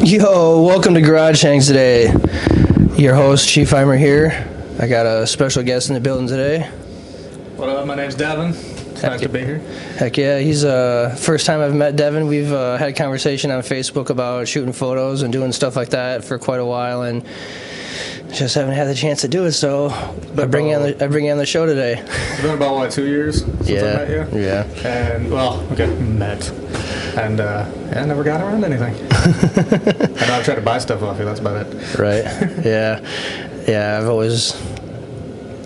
Yo, welcome to Garage Hangs today. Your host, Chief Heimer here. I got a special guest in the building today. What up? My name's Devin. It's nice to be here. Heck yeah, he's first time I've met Devin. We've had a conversation on Facebook about shooting photos and doing stuff like that for quite a while, and just haven't had the chance to do it. So I bring you on the show today. It's been about what, 2 years since I met you? Yeah. And met, and I never got around to anything. I know I've tried to buy stuff off you. That's about it. Right. Yeah. I've always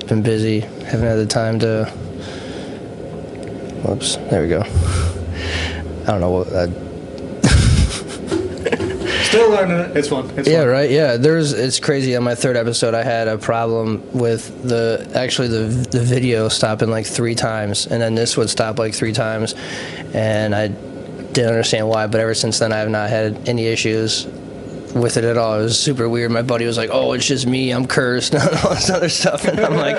been busy. Haven't had the time to. Whoops. There we go. I don't know what. Still learning it. It's fun. It's fun. Right. Yeah. It's crazy. On my third episode, I had a problem with the video stopping like 3 times, and then this would stop like 3 times, and I didn't understand why. But ever since then, I have not had any issues with it at all. It was super weird. My buddy was like, "Oh, it's just me. I'm cursed," and all this other stuff, and I'm like,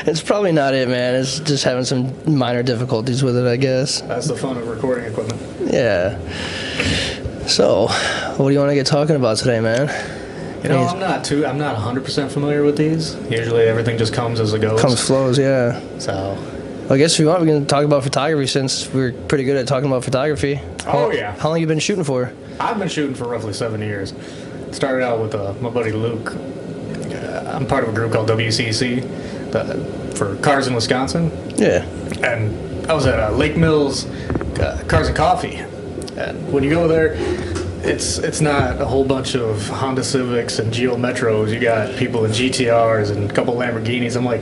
"It's probably not it, man. It's just having some minor difficulties with it, I guess." That's the fun of recording equipment. Yeah. So, what do you want to get talking about today, man? You know, I'm not 100% familiar with these. Usually everything just comes as it goes. Flows, yeah. So, well, I guess if you want, we can talk about photography since we're pretty good at talking about photography. Oh, yeah. How long have you been shooting for? I've been shooting for roughly 7 years. Started out with my buddy Luke. I'm part of a group called WCC for cars in Wisconsin. Yeah. And I was at Lake Mills Cars and Coffee. And when you go there, it's not a whole bunch of Honda Civics and Geo Metros. You got people in GTRs and a couple Lamborghinis. I'm like,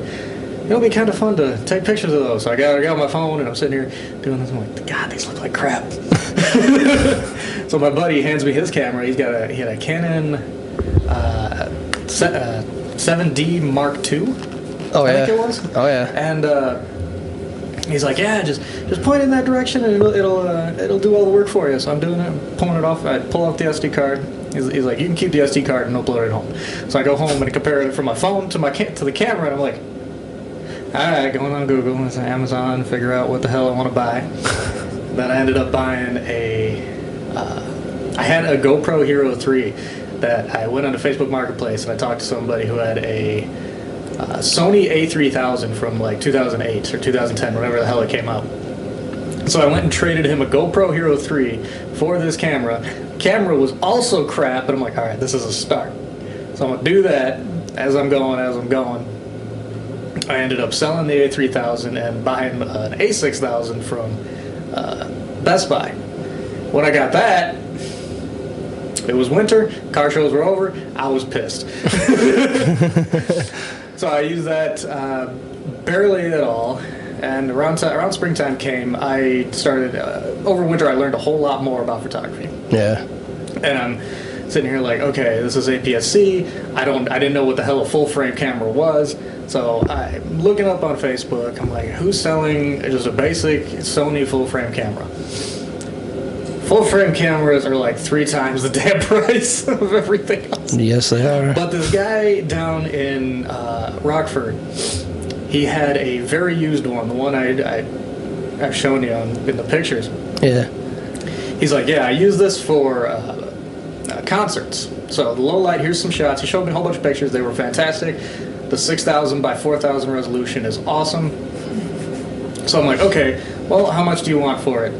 it'll be kind of fun to take pictures of those. So I got my phone and I'm sitting here doing this. I'm like, God, these look like crap. So my buddy hands me his camera. He had a Canon 7D Mark II. Oh, I yeah. think it was. Oh, yeah. And he's like, yeah, just point in that direction and it'll do all the work for you. So I'm doing it, I'm pulling it off. I pull out the SD card. He's like, you can keep the SD card and upload it at home. So I go home and compare it from my phone to the camera, and I'm like, all right, going on Google and Amazon, figure out what the hell I want to buy. Then I ended up buying I had a GoPro Hero 3 that I went onto Facebook Marketplace and I talked to somebody who had a Sony A3000 from like 2008 or 2010, whenever the hell it came out. So I went and traded him a GoPro Hero 3 for this camera. Camera was also crap, but I'm like, all right, this is a start. So I'm going to do that as I'm going. I ended up selling the A3000 and buying an A6000 from Best Buy. When I got that, it was winter, car shows were over, I was pissed. So I used that barely at all, and around springtime came, I started, over winter I learned a whole lot more about photography. Yeah. And I'm sitting here like, okay, this is APS-C, I didn't know what the hell a full frame camera was, so I'm looking up on Facebook, I'm like, who's selling just a basic Sony full frame camera? Full frame cameras are like 3 times the damn price of everything else. Yes, they are. But this guy down in Rockford, he had a very used one, the one I've shown you in the pictures. Yeah. He's like, yeah, I use this for concerts. So the low light, here's some shots. He showed me a whole bunch of pictures. They were fantastic. The 6,000 by 4,000 resolution is awesome. So I'm like, okay, well, how much do you want for it?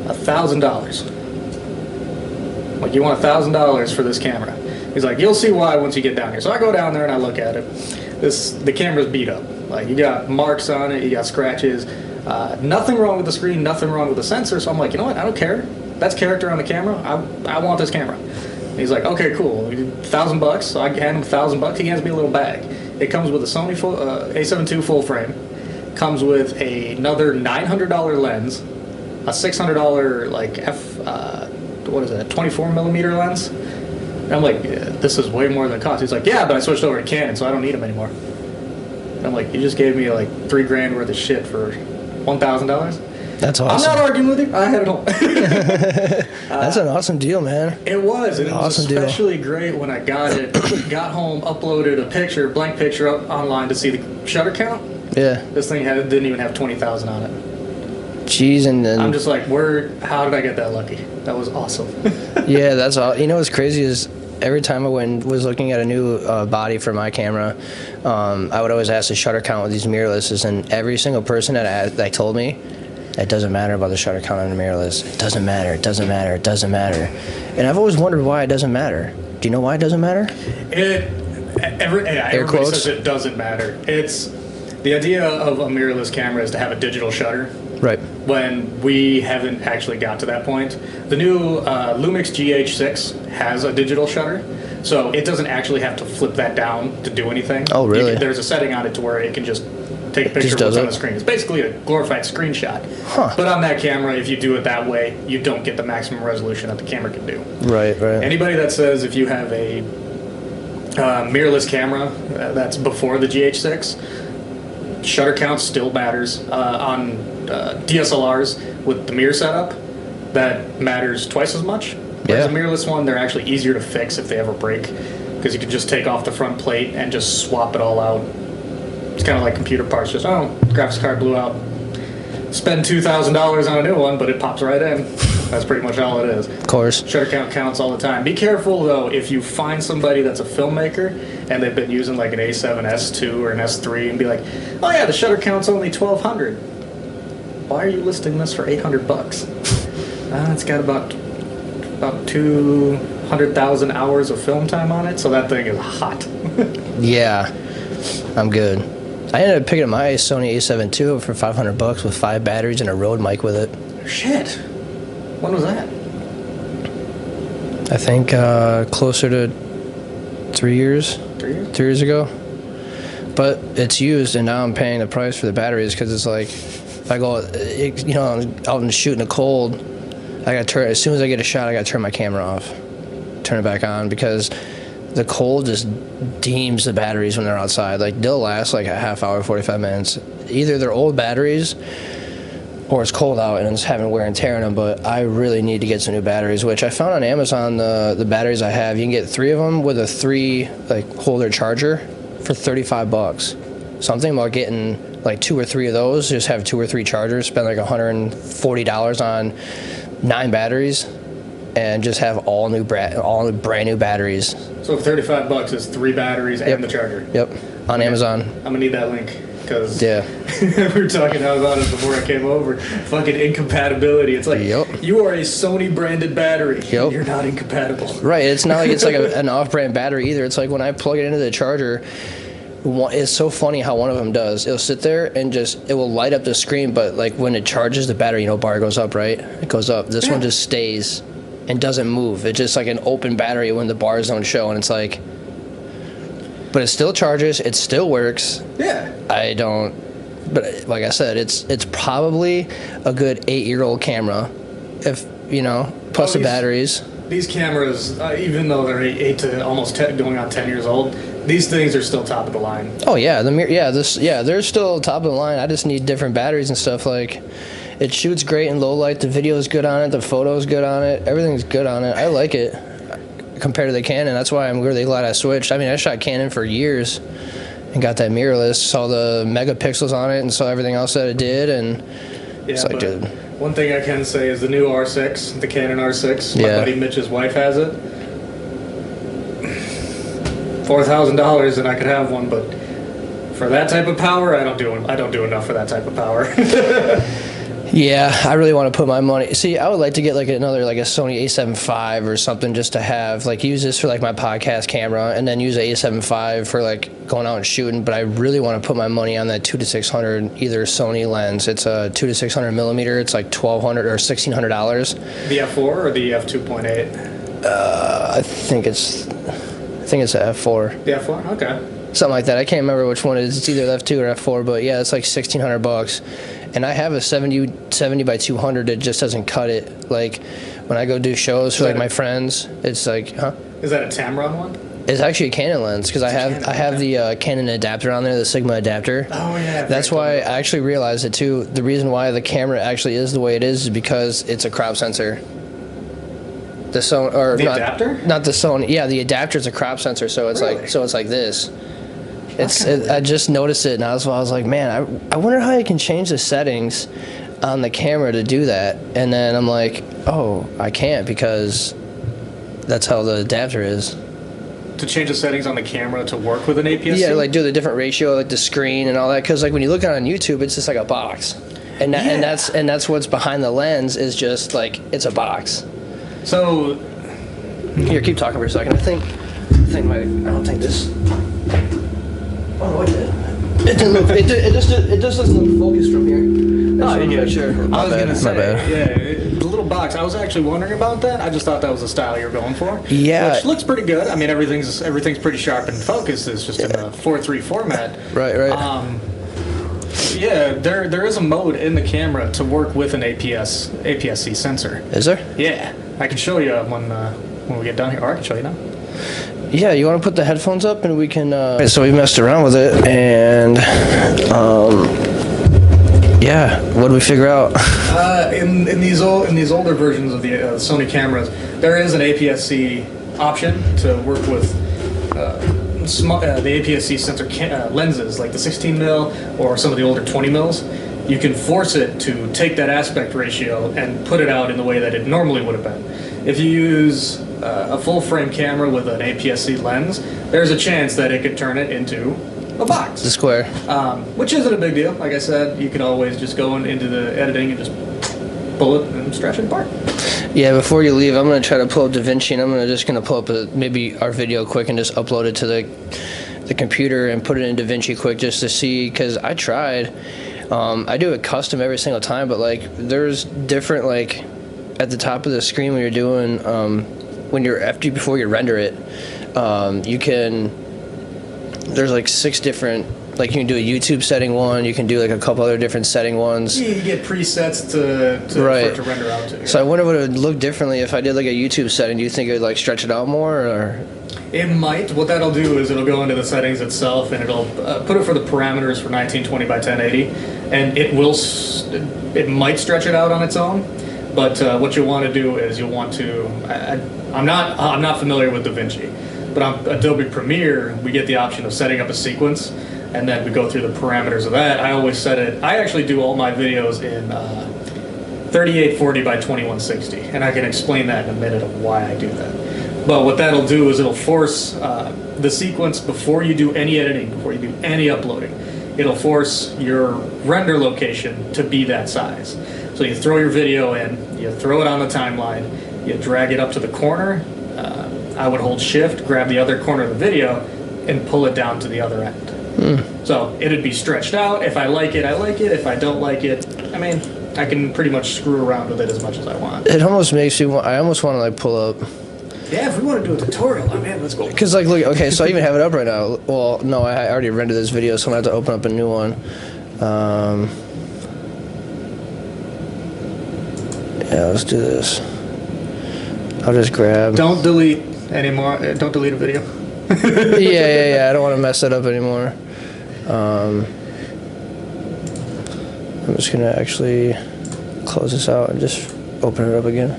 $1,000. Like, you want $1,000 for this camera? He's like, you'll see why once you get down here. So I go down there and I look at it. The camera's beat up. Like, you got marks on it, you got scratches. Nothing wrong with the screen, nothing wrong with the sensor. So I'm like, you know what? I don't care. That's character on the camera. I want this camera. And he's like, okay, cool. $1,000. So I hand him $1,000. He hands me a little bag. It comes with a Sony A7 II full frame. Comes with another $900 lens. A $600 like 24 millimeter lens. And I'm like, yeah, this is way more than it costs. He's like, yeah, but I switched over to Canon, so I don't need them anymore. And I'm like, you just gave me like $3,000 worth of shit for $1,000. That's awesome. I'm not arguing with you. I had it home. That's an awesome deal, man. It was, and it was Awesome especially great when I got it. Got home, uploaded a picture, blank picture up online to see the shutter count. Yeah. This thing didn't even have 20,000 on it. Jeez, and then I'm just like, how did I get that lucky? That was awesome. yeah, that's all. You know what's crazy is every time I was looking at a new body for my camera, I would always ask the shutter count with these mirrorlesses, and every single person that told me, it doesn't matter about the shutter count on the mirrorless. It doesn't matter. It doesn't matter. It doesn't matter. And I've always wondered why it doesn't matter. Do you know why it doesn't matter? Everybody says it doesn't matter. It's the idea of a mirrorless camera is to have a digital shutter. Right. When we haven't actually got to that point. The new Lumix GH6 has a digital shutter, so it doesn't actually have to flip that down to do anything. Oh, really? There's a setting on it to where it can just take a picture of what's on the screen. It's basically a glorified screenshot. Huh. But on that camera, if you do it that way, you don't get the maximum resolution that the camera can do. Right, right. Anybody that says if you have a mirrorless camera that's before the GH6, shutter count still matters. On DSLRs with the mirror setup, that matters twice as much. Whereas a mirrorless one, they're actually easier to fix if they ever break, because you can just take off the front plate and just swap it all out. It's kind of like computer parts. Just, graphics card blew out. Spend $2,000 on a new one, but it pops right in. That's pretty much all it is. Of course. Shutter count counts all the time. Be careful, though, if you find somebody that's a filmmaker and they've been using like an A7 S2 or an S3 and be like, oh yeah, the shutter count's only 1,200. Why are you listing this for $800? It's got about 200,000 hours of film time on it, so that thing is hot. Yeah, I'm good. I ended up picking up my Sony A7 II for $500 with 5 batteries and a Rode mic with it. Shit. When was that? I think closer to 3 years. 3 years? 3 years ago. But it's used, and now I'm paying the price for the batteries because it's like, if I go, out and shoot in the cold, I gotta turn. As soon as I get a shot, I gotta turn my camera off, turn it back on, because the cold just deems the batteries when they're outside. Like, they'll last like a half hour, 45 minutes. Either they're old batteries, or it's cold out and it's having wear and tear in them. But I really need to get some new batteries, which I found on Amazon. The batteries I have, you can get 3 of them with a 3 holder charger for $35. So I'm thinking about getting like 2 or 3 of those, just have 2 or 3 chargers, spend like $140 on 9 batteries, and just have all brand new batteries. So for $35 is 3 batteries and the charger. Yep, on Amazon. I'm gonna need that link, because we were talking about it before I came over. Fucking incompatibility. It's like, you are a Sony branded battery. And you're not incompatible. Right. It's not like it's like an off-brand battery either. It's like when I plug it into the charger. It's so funny how one of them does. It'll sit there and it will light up the screen, but like when it charges the battery, bar goes up, right? It goes up. This one just stays and doesn't move. It's just like an open battery when the bars don't show, and it's like, but it still charges. It still works. Yeah. But like I said, it's probably a good 8-year-old camera, if plus the batteries. These cameras, even though they're 8 to almost 10, going on 10 years old, these things are still top of the line. Oh yeah, they're still top of the line. I just need different batteries and stuff. Like, it shoots great in low light. The video is good on it. The photo is good on it. Everything's good on it. I like it compared to the Canon. That's why I'm really glad I switched. I mean, I shot Canon for years and got that mirrorless. Saw the megapixels on it and saw everything else that it did, and it's like, dude. One thing I can say is the new R6, the Canon R6. My buddy Mitch's wife has it. $4,000 and I could have one, but for that type of power, I don't do enough for that type of power. Yeah, I really want to put my money. See, I would like to get like another a Sony A7 IV or something, just to have use this for my podcast camera, and then use a A7 V for going out and shooting. But I really want to put my money on that 2-600 either Sony lens. It's a 2-600 millimeter. It's like $1,200 or $1,600. The f4 or the f2.8? I think it's a f4. The f4, okay. Something like that. I can't remember which one it is. It's either f2 or f4, but yeah, it's like $1,600. And I have a 70 by 200 that just doesn't cut it. Like, when I go do shows for my friends, it's like, Is that a Tamron one? It's actually a Canon lens, because I have the Canon adapter on there, the Sigma adapter. Oh yeah. That's why I actually realized it too. The reason why the camera actually is the way it is because it's a crop sensor. The Sony, or the adapter? Not the Sony. Yeah, the adapter is a crop sensor, so it's like this. I just noticed it, and I was like, man, I wonder how you can change the settings on the camera to do that, and then I'm like, oh, I can't because that's how the adapter is. To change the settings on the camera to work with an APS-C? Yeah, like do the different ratio, like the screen and all that, because like when you look on YouTube, it's just like a box, and that's what's behind the lens is just like it's a box. So here, keep talking for a second. I don't think this. Oh no, it did. It didn't look. It just doesn't look focused from here. No, you get it. Sure. I was gonna say, my bad. yeah, the little box. I was actually wondering about that. I just thought that was the style you're going for. Yeah. Which looks pretty good. I mean, everything's pretty sharp and focused. It's just in a 4:3 format. Right. Yeah, there is a mode in the camera to work with an APS-C sensor. Is there? Yeah, I can show you when we get done here. Or I can show you now. Yeah, you want to put the headphones up and we can. So we messed around with it and. Yeah, what did we figure out? In these older versions of the Sony cameras, there is an APS-C option to work with the APS-C sensor lenses, like the 16 mil or some of the older 20 mils. You can force it to take that aspect ratio and put it out in the way that it normally would have been. If you use a full frame camera with an APS-C lens, there's a chance that it could turn it into a box. The square. Which isn't a big deal. Like I said, you can always just go into the editing and just pull it and stretch it apart. Yeah, before you leave, I'm going to try to pull up DaVinci, and I'm just going to pull up maybe our video quick and just upload it to the computer and put it in DaVinci quick just to see, because I tried. I do it custom every single time, but like there's different, like at the top of the screen when you're doing before you render it, you can. There's like 6 different, like you can do a YouTube setting one, you can do like a couple other different setting ones. Yeah, you get presets for it to render out to. So I wonder what it would look differently if I did like a YouTube setting. Do you think it would like stretch it out more, or? It might. What that'll do is it'll go into the settings itself and it'll put it for the parameters for 1920 by 1080, and it might stretch it out on its own. But what you'll want to do is you'll want to. I'm not familiar with DaVinci. But on Adobe Premiere, we get the option of setting up a sequence, and then we go through the parameters of that. I always set it. I actually do all my videos in 3840 by 2160, and I can explain that in a minute of why I do that. But what that'll do is it'll force the sequence before you do any editing, before you do any uploading. It'll force your render location to be that size. So you throw your video in, you throw it on the timeline, you drag it up to the corner. I would hold shift, grab the other corner of the video, and pull it down to the other end. So it'd be stretched out. If I like it, I like it. If I don't like it, I mean, I can pretty much screw around with it as much as I want. It almost makes me want. I almost want to like pull up. Yeah, if we want to do a tutorial, I mean, let's go. Because like, look, okay, so I even have it up right now. Well, no, I already rendered this video, so I'm gonna have to open up a new one. Yeah, let's do this. I'll just grab. Don't delete anymore. Don't delete a video. yeah. I don't want to mess that up anymore. I'm just gonna actually close this out and just open it up again.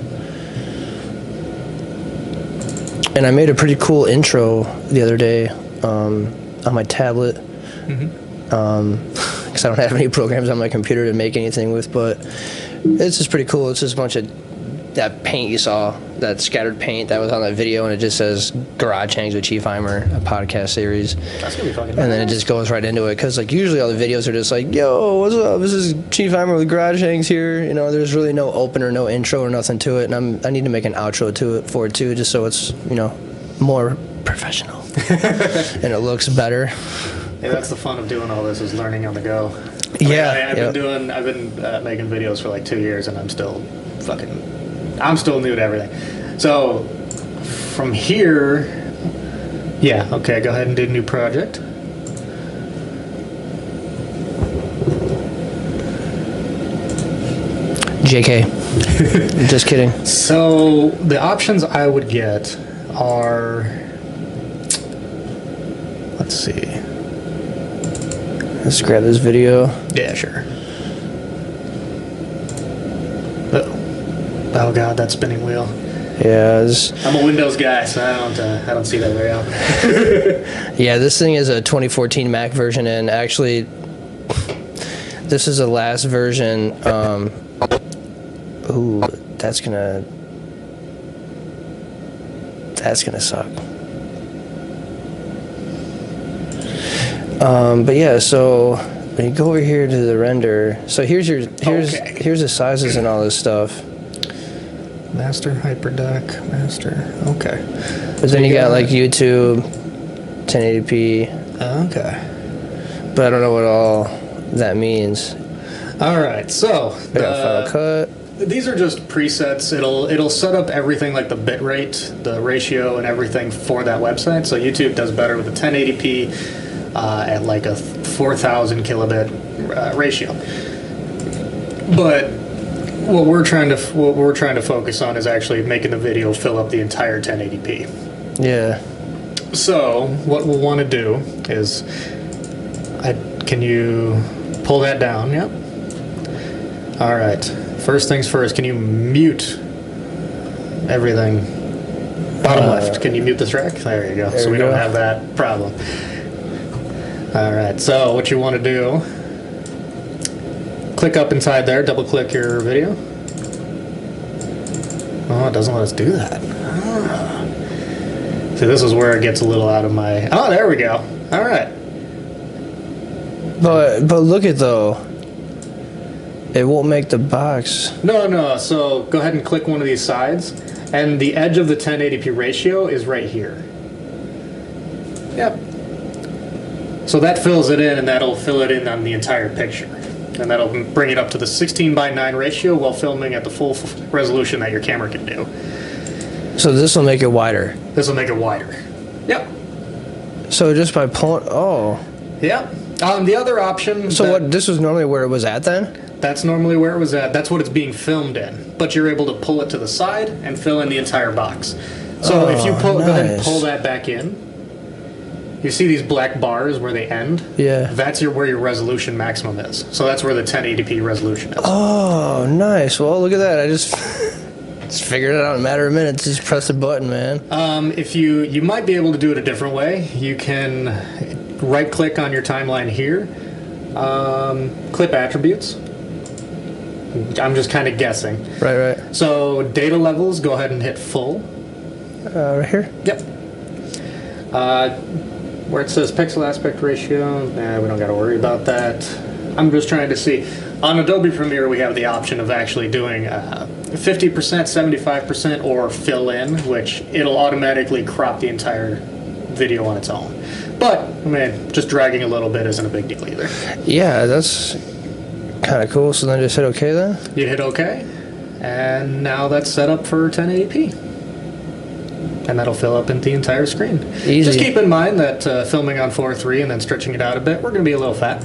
And I made a pretty cool intro the other day on my tablet. Because I don't have any programs on my computer to make anything with, but it's just pretty cool. It's just a bunch of that paint you saw, that scattered paint that was on that video, and it just says Garage Hangs with Chiefheimer, a podcast series. That's gonna be fucking And then it just goes right into it, because like usually all the videos are just like, yo, what's up, this is Chiefheimer with Garage Hangs here. You know, there's really no opener, no intro or nothing to it, and I need to make an outro to it for it too, just so it's, you know, more professional and it looks better. Yeah, that's the fun of doing all this, is learning on the go. I've been making videos for like 2 years, and I'm still new to everything. So from here, yeah, okay, go ahead and do new project. JK. Just kidding. So the options I would get are, let's see. Let's grab this video. Yeah, sure. Oh god, that spinning wheel. Yeah, I'm a Windows guy, so I don't see that very often. Yeah, this thing is a 2014 Mac version, and actually, This is the last version. Ooh, that's gonna suck. But yeah, so when you go over here to the render, so here's the sizes and all this stuff. Master, hyperdeck, master. Okay. But then you got like YouTube, 1080p. Okay. But I don't know what all that means. All right, so I got Final Cut. These are just presets. It'll set up everything like the bit rate, the ratio, and everything for that website. So YouTube does better with a 1080p at like a 4,000 kilobit ratio. But what we're trying to focus on is actually making the video fill up the entire 1080p. Yeah. So what we'll want to do is, can you pull that down? Yep. All right. First things first. Can you mute everything? Bottom left. Can you mute this track? There you go. So we don't have that problem. All right. So what you want to do? Click up inside there. Double click your video. Oh, it doesn't let us do that. See, this is where it gets a little out of my... Oh, there we go. All right. But look at though. It won't make the box. No. So go ahead and click one of these sides, and the edge of the 1080p ratio is right here. Yep. So that fills it in, and that'll fill it in on the entire picture. And that'll bring it up to the 16:9 ratio while filming at the full resolution that your camera can do. So this will make it wider. This will make it wider. Yep. So just by pulling... Oh. Yep. The other option... So what? This was normally where it was at then? That's normally where it was at. That's what it's being filmed in. But you're able to pull it to the side and fill in the entire box. So if you go ahead and pull that back in, you see these black bars where they end? Yeah. That's where your resolution maximum is. So that's where the 1080p resolution is. Oh, nice. Well, look at that. I just figured it out in a matter of minutes. Just press the button, man. If you might be able to do it a different way. You can right-click on your timeline here, clip attributes. I'm just kind of guessing. Right. So data levels, go ahead and hit full. Right here? Yep. Where it says pixel aspect ratio, we don't got to worry about that. I'm just trying to see. On Adobe Premiere, we have the option of actually doing 50%, 75%, or fill in, which it'll automatically crop the entire video on its own. But, I mean, just dragging a little bit isn't a big deal either. Yeah, that's kind of cool. So then just hit OK then? You hit OK, and now that's set up for 1080p. And that'll fill up into the entire screen. Easy. Just keep in mind that filming on 4:3 and then stretching it out a bit, we're going to be a little fat.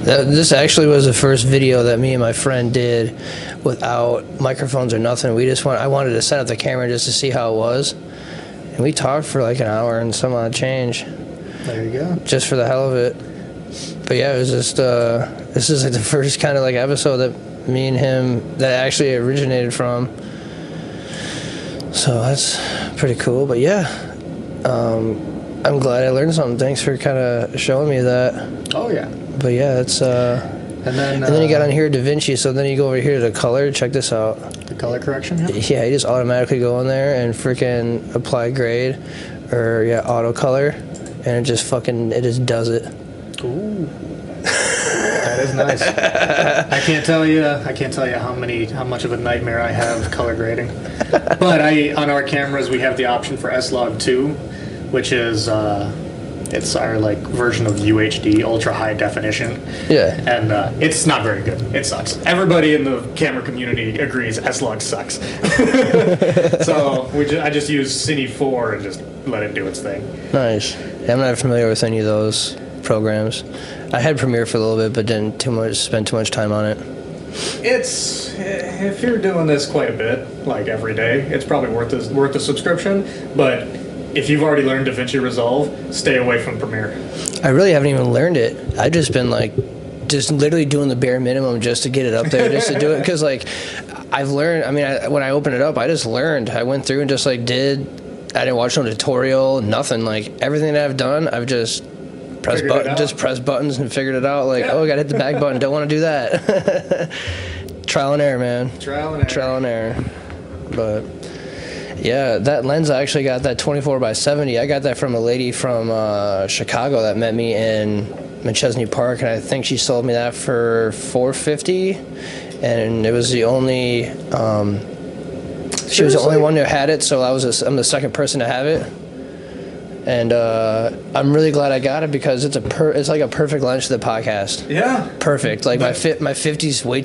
This actually was the first video that me and my friend did without microphones or nothing. I wanted to set up the camera just to see how it was. And we talked for like an hour and some odd change. There you go. Just for the hell of it. But yeah, it was just, this is like the first kind of like episode that me and him, that actually originated from. So that's pretty cool. But yeah, I'm glad I learned something. Thanks for kind of showing me that. Oh yeah. But yeah, it's and then you got on here DaVinci, so then you go over here to color. Check this out. The color correction. Yeah, you just automatically go in there and freaking apply grade, or auto color, and it just does it. Ooh. That is nice. I can't tell you how much of a nightmare I have color grading. But on our cameras we have the option for S-Log 2, which is it's our like version of UHD, ultra high definition. Yeah. And it's not very good. It sucks. Everybody in the camera community agrees S-Log sucks. So I just use Cine 4 and just let it do its thing. Nice. Yeah, I'm not familiar with any of those programs. I had Premiere for a little bit, but didn't spend too much time on it. If you're doing this quite a bit, like every day, it's probably worth the subscription. But if you've already learned DaVinci Resolve, stay away from Premiere. I really haven't even learned it. I've just been just literally doing the bare minimum just to get it up there, just to do it. Because I've learned. I mean, when I opened it up, I just learned. I went through and just did I didn't watch no tutorial, nothing. Like everything that I've done, I've just press buttons and figured it out. Like, oh, I gotta hit the back button. Don't want to do that. Trial and error, man. Trial and error. But yeah, that lens, I actually got that 24x70. I got that from a lady from Chicago that met me in McChesney Park, and I think she sold me that for $450, and it was the only. She was the only one who had it, so I'm the second person to have it. And I'm really glad I got it because it's like a perfect lens for the podcast. Yeah. Perfect. Like my 50's way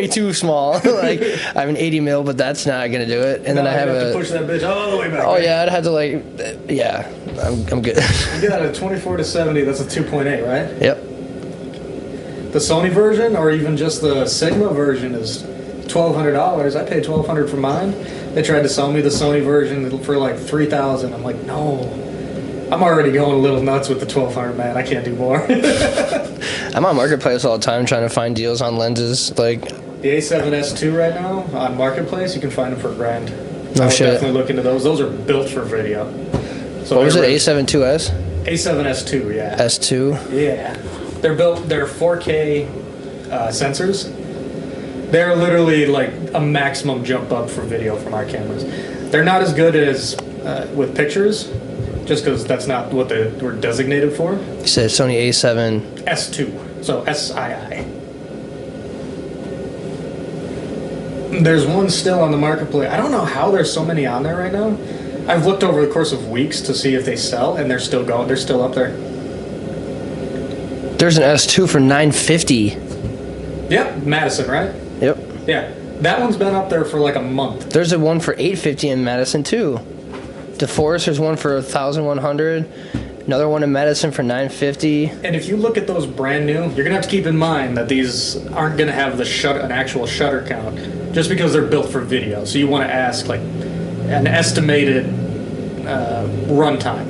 too small. Like I have an 80 mil, but that's not gonna do it. And then I have to push that bitch all the way back. Oh right? Yeah, I'd have to yeah. I'm good. You got a 24-70. That's a 2.8, right? Yep. The Sony version, or even just the Sigma version, is $1,200. I paid $1,200 for mine. They tried to sell me the Sony version for like $3,000. I'm like, no. I'm already going a little nuts with the $1,200, man. I can't do more. I'm on Marketplace all the time trying to find deals on lenses. Like the A7S II right now on Marketplace, you can find them for $1,000. No shit. Definitely look into those. Those are built for video. So what was it? A7 IIs? A7S II, yeah. S2. Yeah, they're 4K sensors. They're literally like a maximum jump up for video from our cameras. They're not as good as with pictures. Just because that's not what they were designated for. You said Sony A7 S2, so SII. There's one still on the marketplace. I don't know how there's so many on there right now. I've looked over the course of weeks to see if they sell, and they're still going. They're still up there. There's an S2 for $950. Yep, Madison, right? Yep. Yeah, that one's been up there for like a month. There's a one for $850 in Madison too. DeForest, there's one for $1,100. Another one in Madison for $950. And if you look at those brand new, you're gonna have to keep in mind that these aren't gonna have an actual shutter count, just because they're built for video. So you want to ask like an estimated runtime,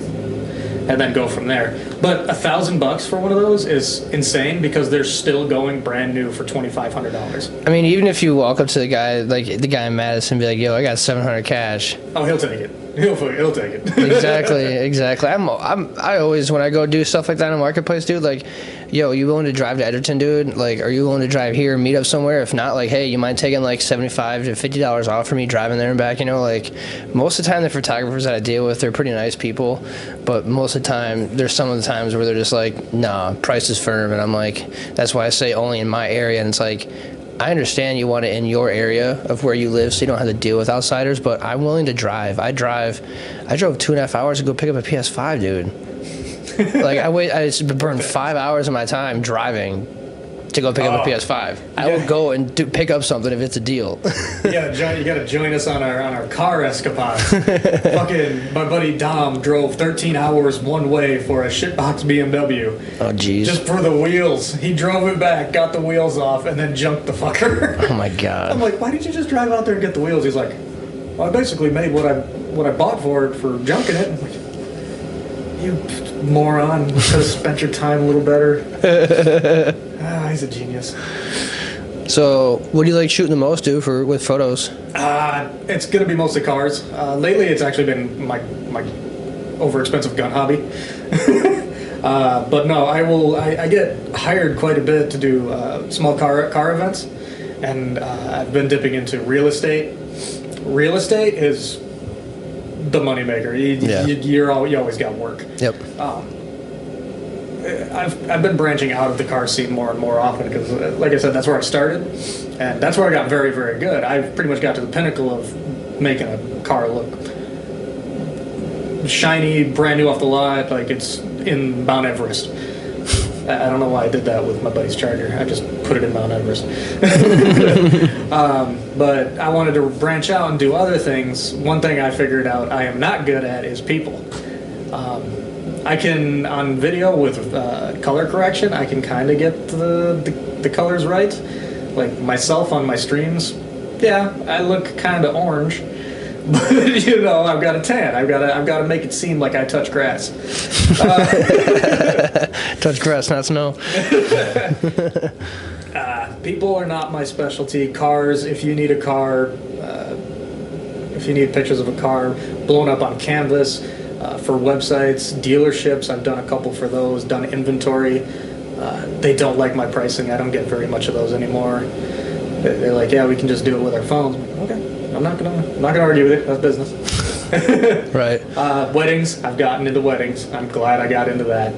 and then go from there. But $1,000 for one of those is insane because they're still going brand new for $2,500. I mean, even if you walk up to the guy, like the guy in Madison, and be like, "Yo, I got $700 cash." Oh, he'll take it. He'll take it. Exactly. I always, when I go do stuff like that on Marketplace, dude, like, yo, you willing to drive to Edgerton, dude? Like, are you willing to drive here and meet up somewhere? If not, like, hey, you mind taking like $75 to $50 off for me driving there and back? You know, like, most of the time the photographers that I deal with, they're pretty nice people, but most of the time there's some of the times where they're just like, nah, price is firm, and I'm like, that's why I say only in my area, and it's like, I understand you want it in your area of where you live so you don't have to deal with outsiders, but I'm willing to drive. I drove 2.5 hours to go pick up a PS5, dude. Like, I burn 5 hours of my time driving to go pick up a PS5. I will go and pick up something if it's a deal. You gotta join us on our car escapade. Fucking my buddy Dom drove 13 hours one way for a shitbox BMW. Oh jeez. Just for the wheels. He drove it back, got the wheels off, and then junked the fucker. Oh my god. I'm like, why didn't you just drive out there and get the wheels? He's like, well, I basically made what I bought for it for junking it. I'm like, you moron! You could have spent your time a little better. He's a genius. So, what do you like shooting the most, dude, with photos? It's gonna be mostly cars. Lately, it's actually been my overexpensive gun hobby. But no, I get hired quite a bit to do small car events, and I've been dipping into real estate. Real estate is the moneymaker. You always got work. Yep. I've been branching out of the car scene more and more often because, like I said, that's where I started, and that's where I got very, very good. I've pretty much got to the pinnacle of making a car look shiny, brand new off the lot, like it's in Mount Everest. I don't know why I did that with my buddy's Charger. I just put it in Mount Everest. But I wanted to branch out and do other things. One thing I figured out I am not good at is people. I can, on video with color correction, I can kind of get the colors right. Like myself on my streams, yeah, I look kind of orange, but I've got a tan. I've got to make it seem like I touch grass. Touch grass, not snow. People are not my specialty. Cars, if you need a car, if you need pictures of a car blown up on canvas, for websites, dealerships, I've done a couple for those, done inventory. They don't like my pricing. I don't get very much of those anymore. They're like, yeah, we can just do it with our phones. I'm like, okay, I'm not gonna argue with it. That's business. Right. Weddings. I've gotten into weddings. I'm glad I got into that.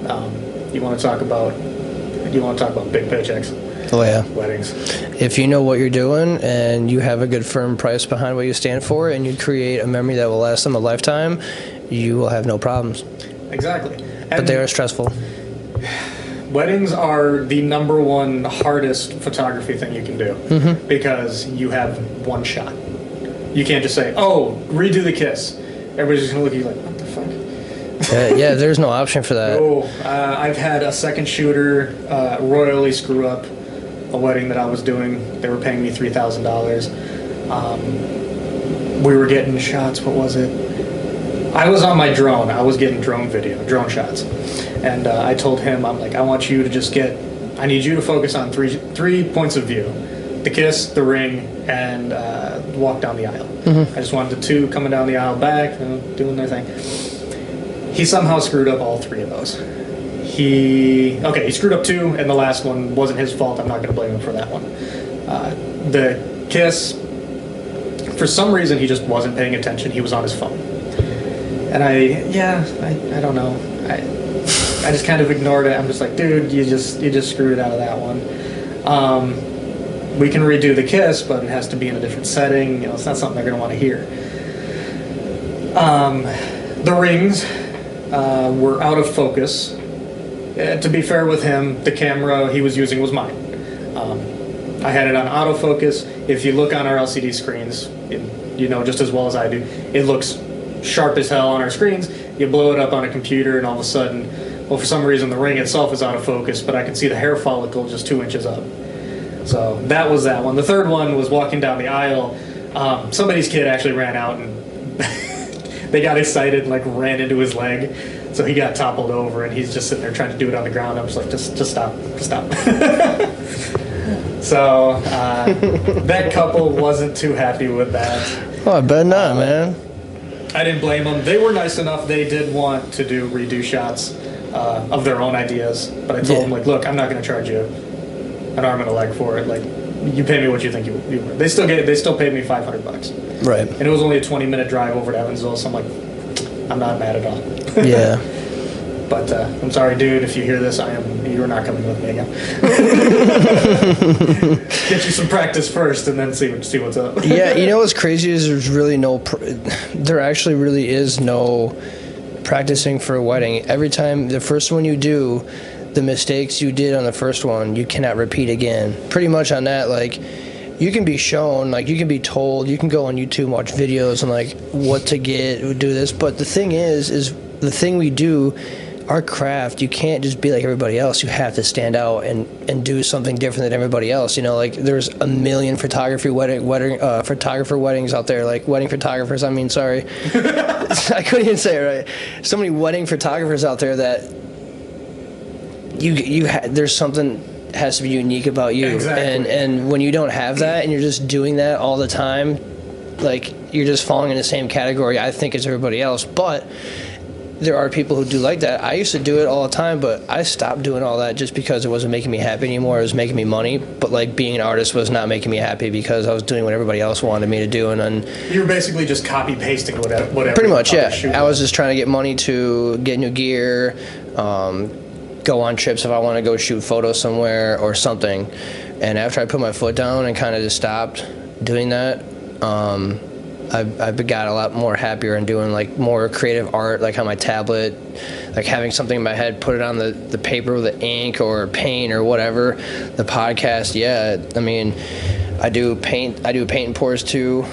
You want to talk about big paychecks? Oh yeah. Weddings. If you know what you're doing and you have a good firm price behind what you stand for, and you create a memory that will last them a lifetime, you will have no problems. Exactly. But they are stressful. Weddings are the number one hardest photography thing you can do, because you have one shot. You can't just say, "Oh, redo the kiss." Everybody's just gonna look at you like, "What the fuck?" Yeah, there's no option for that. I've had a second shooter royally screw up a wedding that I was doing. They were paying me $3,000. We were getting shots. What was it? I was on my drone. I was getting drone shots. And I told him, I'm like, I need you to focus on three points of view. The kiss, the ring, and walk down the aisle. I just wanted the two coming down the aisle back, doing their thing. He somehow screwed up all three of those. He screwed up two, and the last one wasn't his fault. I'm not going to blame him for that one. The kiss, for some reason, he just wasn't paying attention. He was on his phone. And I don't know. I just kind of ignored it. I'm just like, dude, you just screwed it out of that one. We can redo the kiss, but it has to be in a different setting. It's not something they're going to want to hear. The rings were out of focus. To be fair with him, the camera he was using was mine. I had it on autofocus. If you look on our LCD screens, just as well as I do, it looks sharp as hell on our screens. You blow it up on a computer, and all of a sudden, for some reason, the ring itself is out of focus, but I can see the hair follicle just 2 inches up. So that was that one. The third one was walking down the aisle. Somebody's kid actually ran out, and they got excited and ran into his leg. So he got toppled over, and he's just sitting there trying to do it on the ground. I was like, just stop. So that couple wasn't too happy with that. Oh, I bet not, man. I didn't blame them. They were nice enough. They did want to do redo shots of their own ideas, but I told them, look, I'm not going to charge you an arm and a leg for it. You pay me what you think you were. They still paid me $500. Right. And it was only a 20-minute drive over to Evansville, so I'm like, I'm not mad at all. Yeah. But I'm sorry, dude, if you hear this, you're not coming with me again. Get you some practice first, and then see what's up. Yeah, what's crazy is there actually really is no practicing for a wedding. Every time, the first one you do, the mistakes you did on the first one, you cannot repeat again. Pretty much on that, you can be shown, you can be told, you can go on YouTube and watch videos on what to get, do this. But the thing is the thing we do, our craft, you can't just be like everybody else. You have to stand out and do something different than everybody else. There's a million photographer weddings out there, wedding photographers. I couldn't even say it right. So many wedding photographers out there that there's something has to be unique about you. Exactly. And when you don't have that and you're just doing that all the time, you're just falling in the same category, I think, as everybody else. But there are people who do like that. I used to do it all the time, but I stopped doing all that just because it wasn't making me happy anymore. It was making me money, but being an artist was not making me happy because I was doing what everybody else wanted me to do. And then you were basically just copy pasting whatever. Pretty much, yeah. I was just trying to get money to get new gear, go on trips if I want to go shoot photos somewhere or something. And after I put my foot down and kind of just stopped doing that, I got a lot more happier in doing more creative art, on my tablet, having something in my head, put it on the paper with the ink or paint or whatever. The podcast, yeah. I do paint and pours too.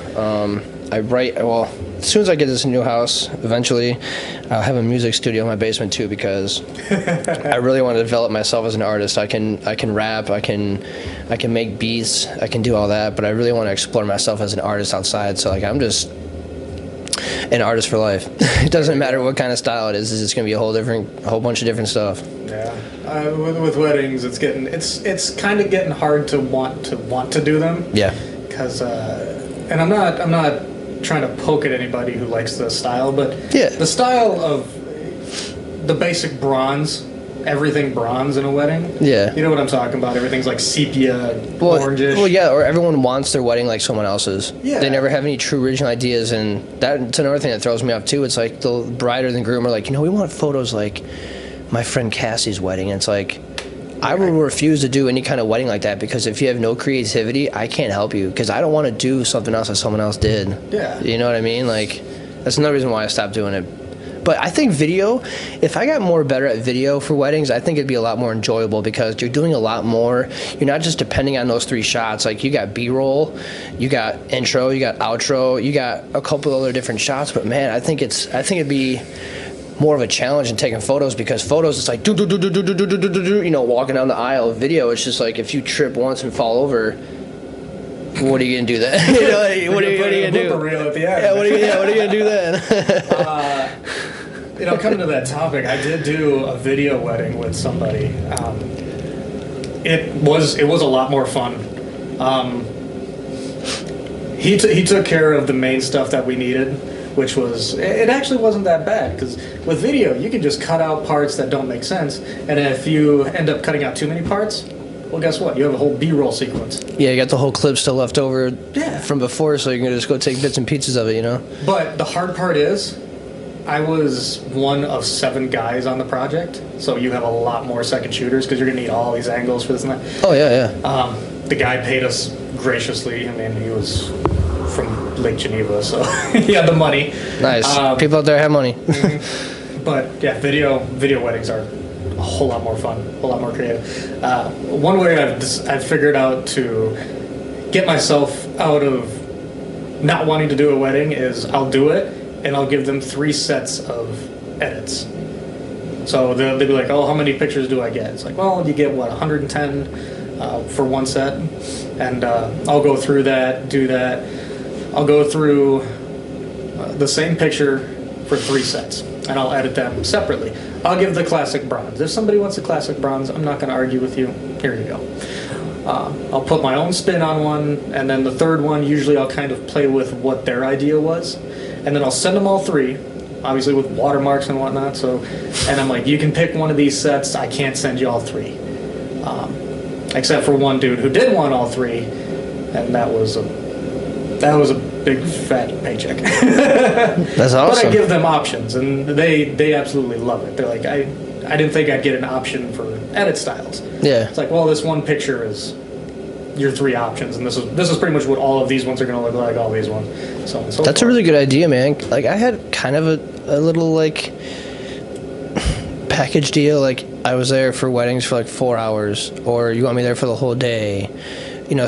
I write. Well, as soon as I get this new house, eventually, I'll have a music studio in my basement too, because I really want to develop myself as an artist. I can rap, I can make beats, I can do all that, but I really want to explore myself as an artist outside. So I'm just an artist for life. It doesn't matter what kind of style it is. It's just gonna be a whole bunch of different stuff. Yeah, with weddings, it's kind of getting hard to want to do them. Yeah. Because and I'm not trying to poke at anybody who likes the style, but Yeah. the style of the basic bronze, everything bronze in a wedding. Yeah. You know what I'm talking about? Everything's like sepia, orangish. Well, yeah, or everyone wants their wedding like someone else's. Yeah. They never have any true original ideas, and that's another thing that throws me off too. It's like the bride or the groom are like, we want photos like my friend Cassie's wedding. And it's like, I will refuse to do any kind of wedding like that, because if you have no creativity, I can't help you, because I don't want to do something else that someone else did. Yeah. You know what I mean? Like, that's another reason why I stopped doing it. But I think video, if I got more better at video for weddings, I think it'd be a lot more enjoyable, because you're doing a lot more. You're not just depending on those 3 shots. Like, you got B-roll, you got intro, you got outro, you got a couple other different shots. But man, I think it'd be more of a challenge in taking photos, because photos, it's like walking down the aisle. Video, it's just like if you trip once and fall over, what are you gonna do then? What are you gonna do? Reel at the end. Yeah, what are you gonna do then? Coming to that topic, I did do a video wedding with somebody. It was a lot more fun. He took care of the main stuff that we needed, which was, it actually wasn't that bad, because with video you can just cut out parts that don't make sense, and if you end up cutting out too many parts, well, guess what? You have a whole B-roll sequence. Yeah, you got the whole clip still left over Yeah. from before, so you can just go take bits and pieces of it, But the hard part is, I was one of 7 guys on the project, so you have a lot more second shooters, because you're going to need all these angles for this and that. Oh, yeah. The guy paid us graciously. I mean, he was from Lake Geneva, so he had the money. Nice. People out there have money. But yeah, video weddings are a whole lot more fun, a whole lot more creative. One way I've figured out to get myself out of not wanting to do a wedding is I'll do it, and I'll give them 3 sets of edits. So they'll be like, oh, how many pictures do I get? It's like, well, you get, 110 for 1 set. And I'll go through that, do that. I'll go through the same picture for 3 sets, and I'll edit them separately. I'll give the classic bronze. If somebody wants a classic bronze, I'm not going to argue with you. Here you go. I'll put my own spin on one, and then the third one, usually I'll kind of play with what their idea was. And then I'll send them all 3, obviously with watermarks and whatnot. And I'm like, you can pick one of these sets. I can't send you all 3, except for one dude who did want all 3, and that was a big fat paycheck. That's awesome. But I give them options, and they absolutely love it. They're like, I didn't think I'd get an option for edit styles. Yeah. It's like, well, this one picture is your 3 options, and this is pretty much what all of these ones are going to look like, all these ones. So on and so That's forth. a really good idea, man. Like, I had kind of a little, like, package deal. Like, I was there for weddings for, like, 4 hours, or you want me there for the whole day,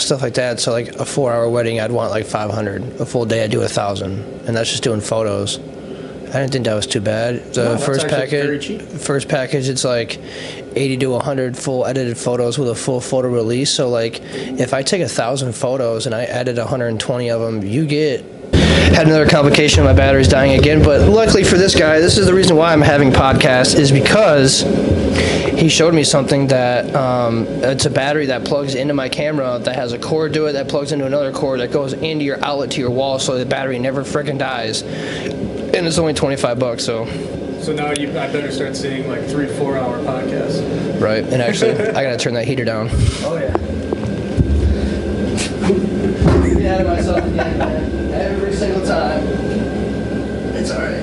stuff like that. So, like, a 4-hour wedding, I'd want, like, 500. A full day, I'd do 1,000. And that's just doing photos. I didn't think that was too bad. The No, that's first actually package, very cheap. first package, it's like 80 to 100 full edited photos with a full photo release. So like, if I take 1,000 photos and I edit 120 of them, you get. Had another complication. My battery's dying again. But luckily for this guy, this is the reason why I'm having podcasts, is because he showed me something that it's a battery that plugs into my camera that has a cord to it that plugs into another cord that goes into your outlet to your wall, so the battery never freaking dies. And it's only $25, so now I better start seeing like 3-4 hour podcasts. right. And actually, I gotta turn that heater down. Oh yeah. I'm ahead of myself again, man. Every single time. It's all right.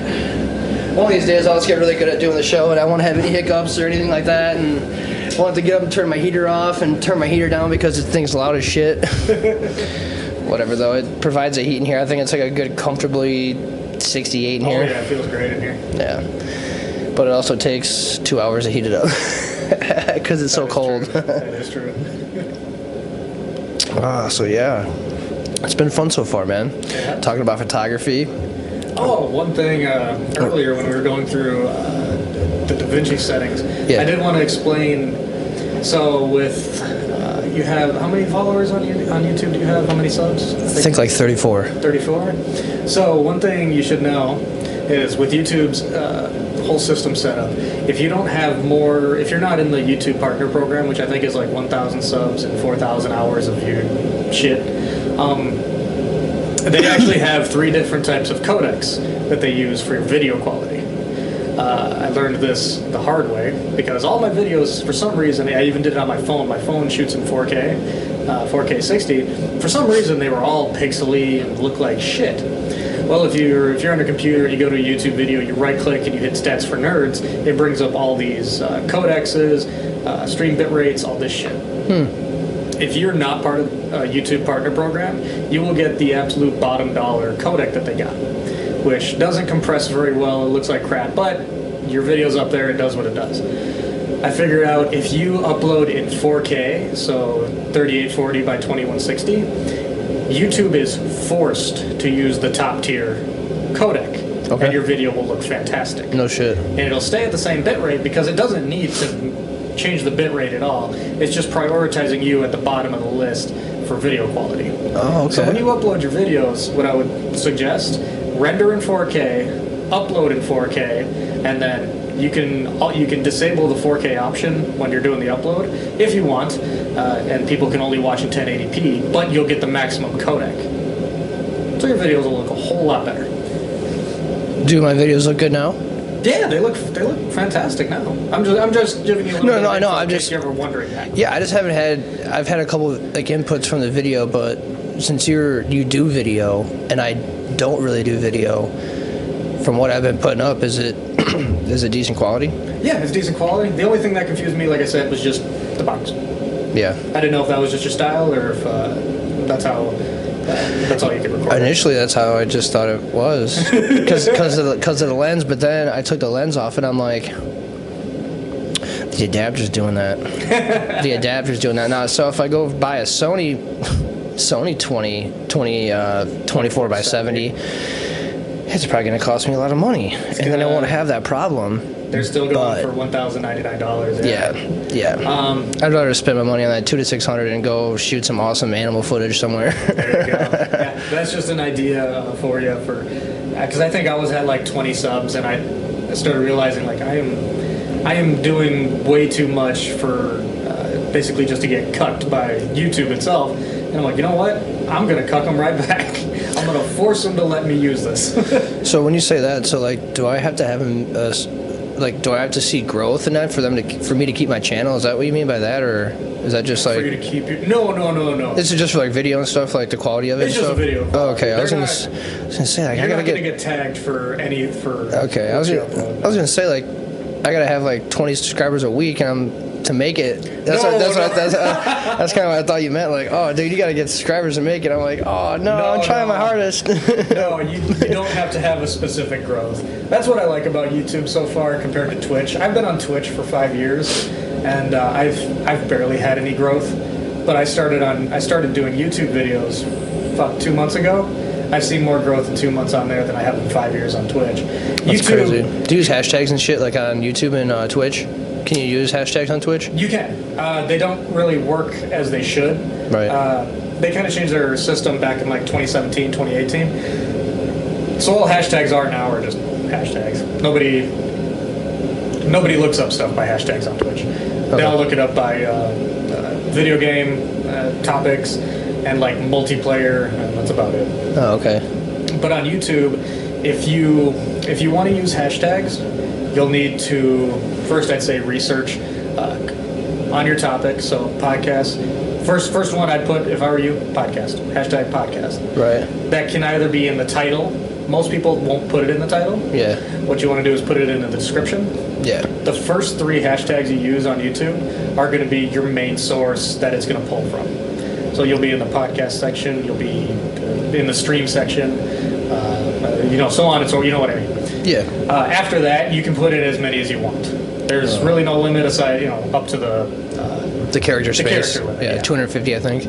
One of these days, I'll just get really good at doing the show, and I won't have any hiccups or anything like that. And I won't have to get up and turn my heater off and turn my heater down because the thing's loud as shit. Whatever, though, it provides a heat in here. I think it's like a good, comfortably 68 in here. Oh yeah, it feels great in here. Yeah. But it also takes 2 hours to heat it up because it's so cold. That is true. So yeah, it's been fun so far, man. Yeah. Talking about photography. Oh, one thing earlier when we were going through the DaVinci settings, Yeah. I did want to explain. So with you have how many followers on YouTube do you have? How many subs? I think like 34. 34. So one thing you should know is with YouTube's whole system setup, if you don't have more, if you're not in the YouTube partner program, which I think is like 1,000 subs and 4,000 hours of your shit, They actually have 3 different types of codecs that they use for video quality. I learned this the hard way because all my videos, for some reason, I even did it on my phone. My phone shoots in 4K, 4K 60. For some reason, they were all pixely and look like shit. Well, if you're on a computer, you go to a YouTube video, you right-click and you hit Stats for Nerds, it brings up all these codexes, stream bit rates, all this shit. If you're not part of a YouTube Partner Program, you will get the absolute bottom dollar codec that they got, which doesn't compress very well, it looks like crap, but your video's up there, it does what it does. I figured out if you upload in 4K, so 3840 by 2160, YouTube is forced to use the top tier codec, and your video will look fantastic. No shit. And it'll stay at the same bit rate because it doesn't need to change the bit rate at all. It's just prioritizing you at the bottom of the list for video quality. Oh, okay. So when you upload your videos, what I would suggest, render in 4K, upload in 4K, and then you can disable the 4K option when you're doing the upload if you want, and people can only watch in 1080p, but you'll get the maximum codec. So your videos will look a whole lot better. Do my videos look good now? Yeah, they look fantastic now. I'm just giving you a little bit of I know. info in case you're ever wondering that. Yeah, I just haven't had. I've had a couple like inputs from the video, but since you do video and I don't really do video, from what I've been putting up, is it decent quality? Yeah, it's decent quality. The only thing that confused me, like I said, was just the box. Yeah. I didn't know if that was just your style or if that's all you could record. Initially, that's how I just thought it was, because of the lens. But then I took the lens off, and I'm like, the adapter's doing that. The adapter's doing that now. So if I go buy a Sony 24 by 70, it's probably going to cost me a lot of money, and then I won't have that problem. They're still going for $1,099. Yeah. I'd rather spend my money on that $200 to $600 and go shoot some awesome animal footage somewhere. There you go. Yeah, that's just an idea for you, because I think I was at like 20 subs, and I started realizing like I am doing way too much for basically just to get cucked by YouTube itself, and I'm like, you know what? I'm gonna cuck them right back. I'm gonna force them to let me use this. So when you say that, so like, do I have to have do I have to see growth in that for me to keep my channel? Is that what you mean by that, or is that just like for you to keep your? No. This is just for like video and stuff, like the quality of it. It's just a video. Oh, okay. I was gonna say like, you're not gonna get tagged for any for. Okay, I was gonna say like I gotta have like 20 subscribers a week, and to make it. That's kind of what I thought you meant. Like, oh, dude, you got to get subscribers to make it. I'm like, oh, no, I'm trying my hardest. No, you don't have to have a specific growth. That's what I like about YouTube so far compared to Twitch. I've been on Twitch for 5 years, and I've barely had any growth. But I started doing YouTube videos 2 months ago. I've seen more growth in 2 months on there than I have in 5 years on Twitch. That's crazy. Do you use hashtags and shit like on YouTube and Twitch? Can you use hashtags on Twitch? You can. They don't really work as they should. Right. They kind of changed their system back in like 2017, 2018. So all hashtags are now are just hashtags. Nobody looks up stuff by hashtags on Twitch. Okay. They all look it up by video game topics and like multiplayer, and that's about it. Oh, okay. But on YouTube, if you want to use hashtags, you'll need to first, I'd say, research on your topic. So podcast. First one I'd put, if I were you, podcast. Hashtag podcast. Right. That can either be in the title. Most people won't put it in the title. Yeah. What you want to do is put it in the description. Yeah. The first 3 hashtags you use on YouTube are going to be your main source that it's going to pull from. So you'll be in the podcast section. You'll be in the stream section. So on and so. You know what I mean. Yeah. After that, you can put in as many as you want. There's really no limit aside, up to the character space. Character limit, yeah, 250, I think.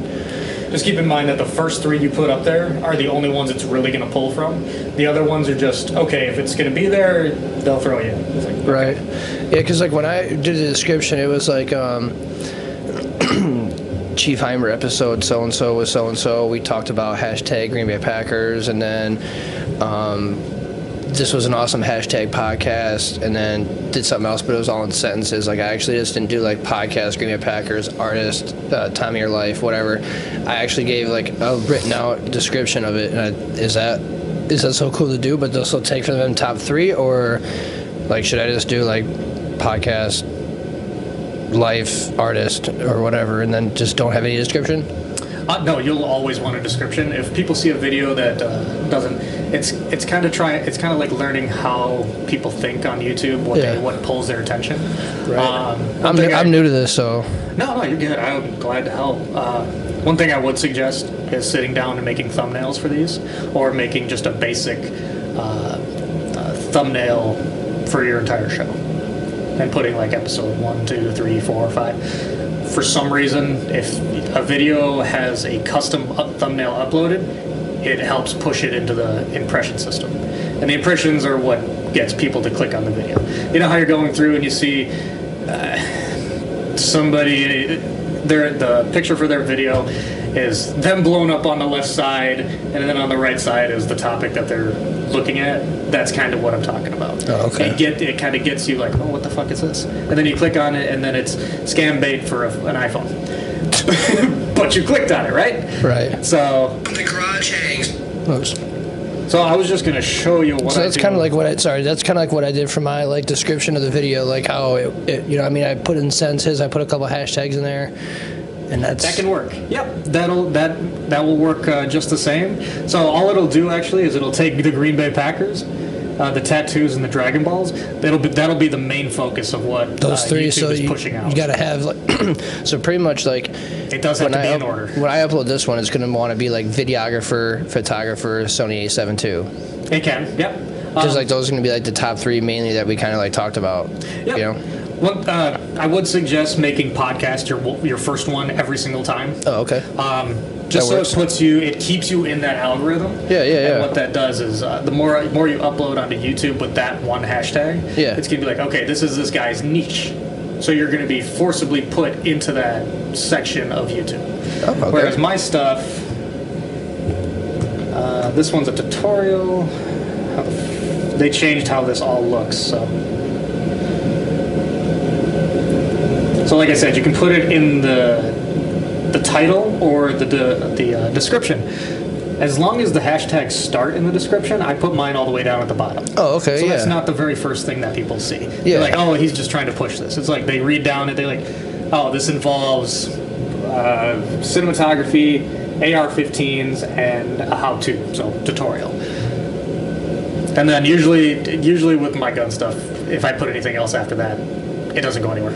Just keep in mind that the first 3 you put up there are the only ones it's really going to pull from. The other ones are just, okay, if it's going to be there, they'll throw you in. It's like, okay. Right. Yeah, because like when I did the description, it was like Chief Heimer episode so-and-so with so-and-so. We talked about hashtag Green Bay Packers, and then this was an awesome hashtag podcast, and then did something else, but it was all in sentences. Like, I actually just didn't do like podcast, Green Bay Packers, artist, time of your life, whatever. I actually gave like a written out description of it. And is that so cool to do? But they'll still take from them top 3, or like should I just do like podcast, life, artist, or whatever, and then just don't have any description? No, you'll always want a description. If people see a video that doesn't, it's kind of like learning how people think on YouTube, what pulls their attention. Right. I'm new to this, so. No, you're good. I'm glad to help. One thing I would suggest is sitting down and making thumbnails for these, or making just a basic thumbnail for your entire show, and putting like episode 1, 2, 3, 4, 5. For some reason, if a video has a custom thumbnail uploaded, it helps push it into the impression system. And the impressions are what gets people to click on the video. You know how you're going through and you see somebody, the picture for their video is them blown up on the left side, and then on the right side is the topic that they're looking at. That's kind of what I'm talking about. Oh, okay. It kind of gets you like, oh, what the fuck is this? And then you click on it, and then it's scam bait for an iPhone. But you clicked on it, right? Right. So The garage hangs. Oops. So I was just gonna show you what. So that's kind of like what that's kind of like what I did for my like description of the video, like how it you know, I mean, I put in sentences, I put a couple hashtags in there, and that can work. Yep, that will work just the same. So all it'll do actually is it'll take the Green Bay Packers, the tattoos, and the Dragon Balls. That'll be the main focus of what those 3. YouTube so is pushing out. You got to have like so pretty much like it does have to be in order. When I upload this one, it's going to want to be like videographer, photographer, Sony A7 II. It can. Yep. Just like those are going to be like the top 3 mainly that we kind of like talked about. Yep. You know. Well, I would suggest making podcast your first one every single time. Oh, okay. Just so it keeps you in that algorithm. Yeah. And what that does is the more you upload onto YouTube with that one hashtag, it's gonna be like, okay, this is this guy's niche, so you're gonna be forcibly put into that section of YouTube. Oh, okay. Whereas my stuff, this one's a tutorial. They changed how this all looks, so. So like I said, you can put it in the title or the description. As long as the hashtags start in the description, I put mine all the way down at the bottom. Oh, okay, So that's not the very first thing that people see. Yeah. They're like, oh, he's just trying to push this. It's like they read down it, they're like, oh, this involves cinematography, AR-15s, and a how-to, so tutorial. And then usually with my gun stuff, if I put anything else after that, it doesn't go anywhere.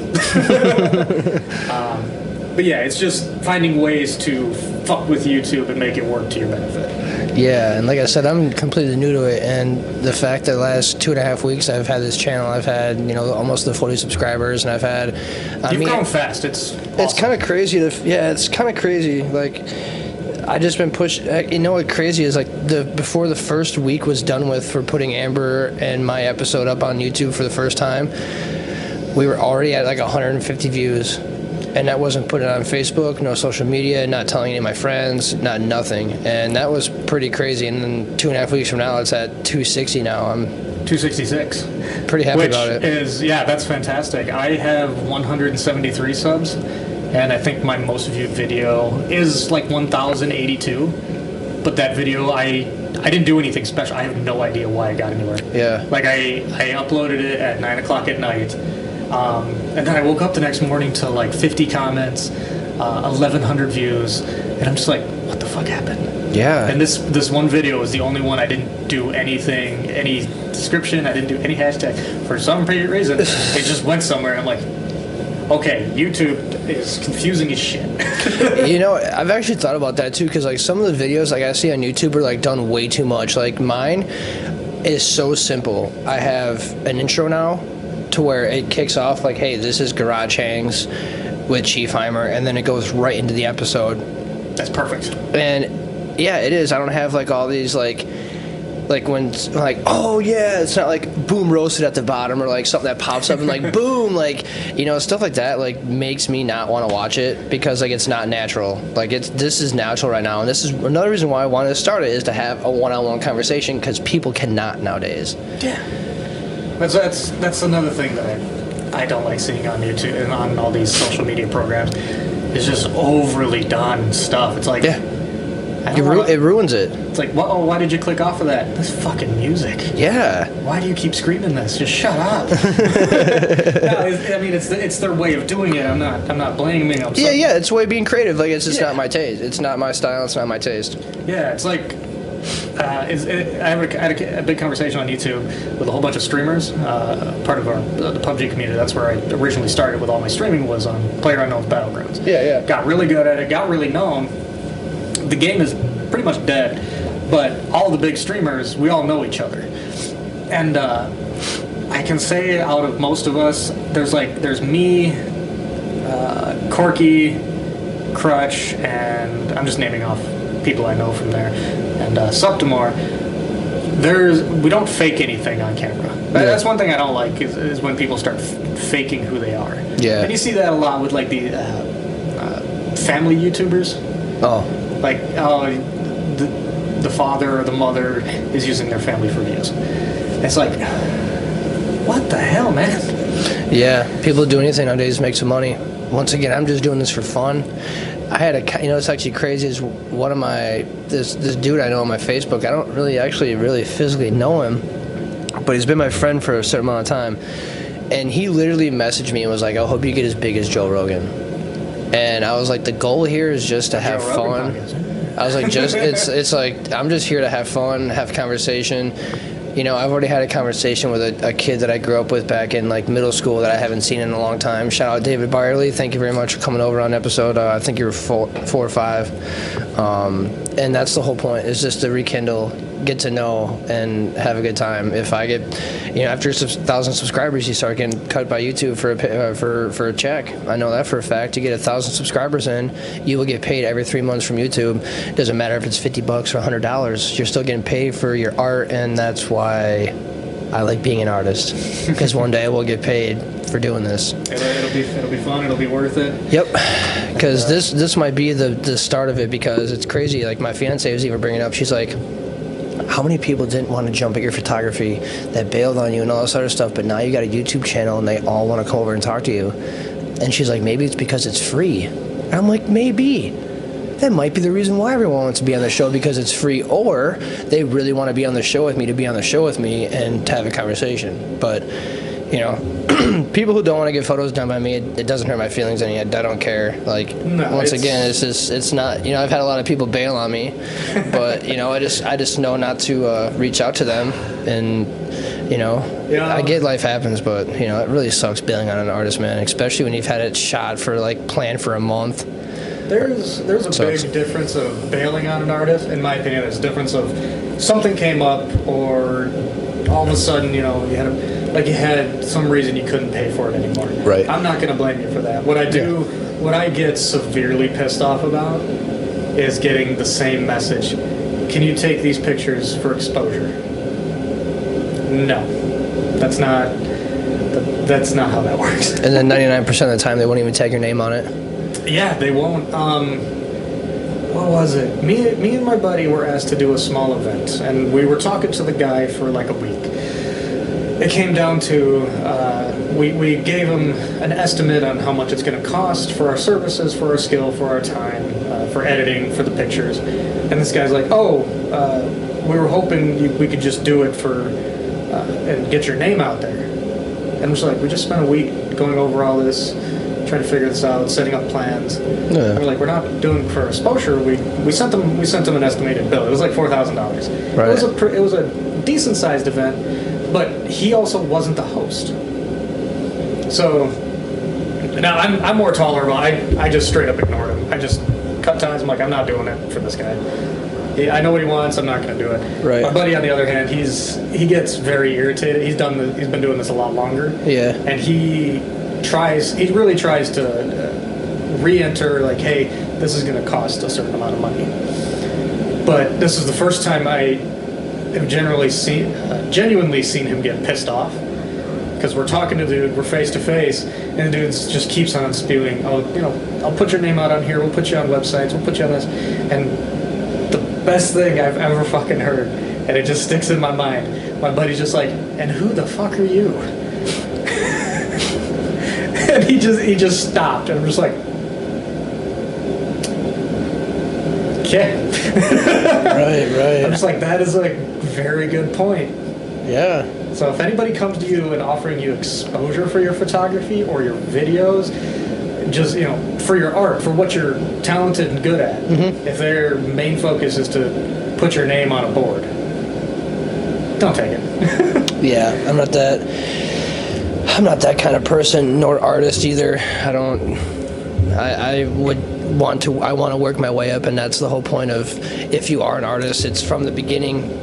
But yeah, it's just finding ways to fuck with YouTube and make it work to your benefit. Yeah, and like I said, I'm completely new to it, and the fact that the last 2.5 weeks I've had this channel, I've had, you know, almost the 40 subscribers, and I've had... You've grown fast. It's awesome. It's kind of crazy. It's kind of crazy. Like, I just been pushed... You know what crazy is? Like, before the first week was done with for putting Amber and my episode up on YouTube for the first time, we were already at like 150 views. And that wasn't putting it on Facebook, no social media, not telling any of my friends, nothing. And that was pretty crazy. And then 2.5 weeks from now, it's at 260 now. I'm 266. Pretty happy about it. That's fantastic. I have 173 subs, and I think my most viewed video is like 1,082. But that video, I didn't do anything special. I have no idea why I got anywhere. Yeah. Like I uploaded it at 9 o'clock at night. And then I woke up the next morning to like 50 comments, 1,100 views, and I'm just like, what the fuck happened? Yeah. And this one video was the only one I didn't do anything, any description, I didn't do any hashtag. For some reason, it just went somewhere, and I'm like, okay, YouTube is confusing as shit. You know, I've actually thought about that too, because like some of the videos like I see on YouTube are like done way too much. Like mine is so simple. I have an intro now, to where it kicks off like, hey, this is Garage Hangs with Chiefheimer, and then it goes right into the episode. That's perfect. And yeah, it is. I don't have like all these like Like when, like, oh yeah, it's not like boom roasted at the bottom or like something that pops up and like boom, like, you know, stuff like that like makes me not want to watch it because like it's not natural. Like this is natural right now, and this is another reason why I wanted to start it, is to have a one-on-one conversation, because people cannot nowadays. Yeah. That's another thing that I don't like seeing on YouTube and on all these social media programs. It's just overly done stuff. It's like, it ruins it. It's like, why did you click off of that? This fucking music. Yeah. Why do you keep screaming this? Just shut up. No, I mean, it's their way of doing it. I'm not blaming them. Yeah, it's a way of being creative. Like, it's just not my taste. It's not my style. It's not my taste. Yeah, it's like, I had a big conversation on YouTube with a whole bunch of streamers, part of the PUBG community. That's where I originally started with all my streaming, was on PlayerUnknown's Battlegrounds. Yeah. Got really good at it, got really known. The game is pretty much dead, but all the big streamers, we all know each other. And I can say out of most of us, there's me, Corky, Crutch, and I'm just naming off people I know from there, and Septimore. We don't fake anything on camera. That's one thing I don't like, is when people start faking who they are. Yeah. And you see that a lot with like the family YouTubers. Oh. Like, the father or the mother is using their family for views. It's like, what the hell, man? Yeah, people do anything nowadays to make some money. Once again, I'm just doing this for fun. I had it's actually crazy, is one of this dude I know on my Facebook, I don't really physically know him, but he's been my friend for a certain amount of time, and he literally messaged me and was like, I hope you get as big as Joe Rogan. And I was like, the goal here is just to have fun. I was like, it's like, I'm just here to have fun, have conversation. You know, I've already had a conversation with a kid that I grew up with back in like middle school that I haven't seen in a long time. Shout out David Byerly. Thank you very much for coming over on episode, I think you were 4 or 5. And that's the whole point, is just to rekindle, get to know, and have a good time. If I get, after 1,000 subscribers, you start getting cut by YouTube for a check. I know that for a fact. You get 1,000 subscribers in, you will get paid every 3 months from YouTube. It doesn't matter if it's $50 or $100. You're still getting paid for your art, and that's why I like being an artist, because one day I will get paid for doing this. It'll be fun. It'll be worth it. Yep. Because this might be the start of it, because it's crazy. Like, my fiance was even bringing it up. She's like, how many people didn't want to jump at your photography, that bailed on you and all this other stuff, but now you got a YouTube channel and they all want to come over and talk to you? And she's like, maybe it's because it's free. And I'm like, maybe. That might be the reason why everyone wants to be on the show, because it's free, or they really want to be on the show with me, to be on the show with me and to have a conversation. But, people who don't want to get photos done by me, it doesn't hurt my feelings any. I don't care. Like, once again, it's not, I've had a lot of people bail on me, but, I just know not to reach out to them. And, I get life happens, but, it really sucks bailing on an artist, man, especially when you've had it shot for, like, planned for a month. There's a big difference of bailing on an artist, in my opinion. There's a difference of something came up, or all of a sudden, you had some reason you couldn't pay for it anymore. Right. I'm not going to blame you for that. What I get severely pissed off about is getting the same message. Can you take these pictures for exposure? No. That's not how that works. And then 99% of the time, they won't even tag your name on it. Yeah, they won't. What was it? Me and my buddy were asked to do a small event, and we were talking to the guy for like a week. It came down to, we gave him an estimate on how much it's going to cost for our services, for our skill, for our time, for editing, for the pictures. And this guy's like, we were hoping we could just do it and get your name out there. And I'm just like, we just spent a week going over all this, trying to figure this out, setting up plans. Yeah. We're like, we're not doing for exposure. We sent them an estimated bill. It was like $4,000. Right. It was a decent sized event, but he also wasn't the host. So now I'm more tolerable. I just straight up ignored him. I just cut ties. I'm like, I'm not doing it for this guy. I know what he wants. I'm not going to do it. Right. My buddy, on the other hand, he gets very irritated. He's been doing this a lot longer. Yeah. And he really tries to re-enter, like, hey, this is going to cost a certain amount of money. But this is the first time have genuinely seen him get pissed off. Because we're talking to the dude, we're face to face, and the dude just keeps on spewing, oh, you know, I'll put your name out on here, we'll put you on websites, we'll put you on this. And the best thing I've ever fucking heard, and it just sticks in my mind, my buddy's just like, and who the fuck are you? And he just stopped, and I'm just like, okay. Right. I'm just like, that is like very good point. Yeah. So if anybody comes to you and offering you exposure for your photography or your videos, just, you know, for your art, for what you're talented and good at, if their main focus is to put your name on a board, don't take it. Yeah, I'm not that kind of person, nor artist either. I want to work my way up, and that's the whole point of, if you are an artist, it's from the beginning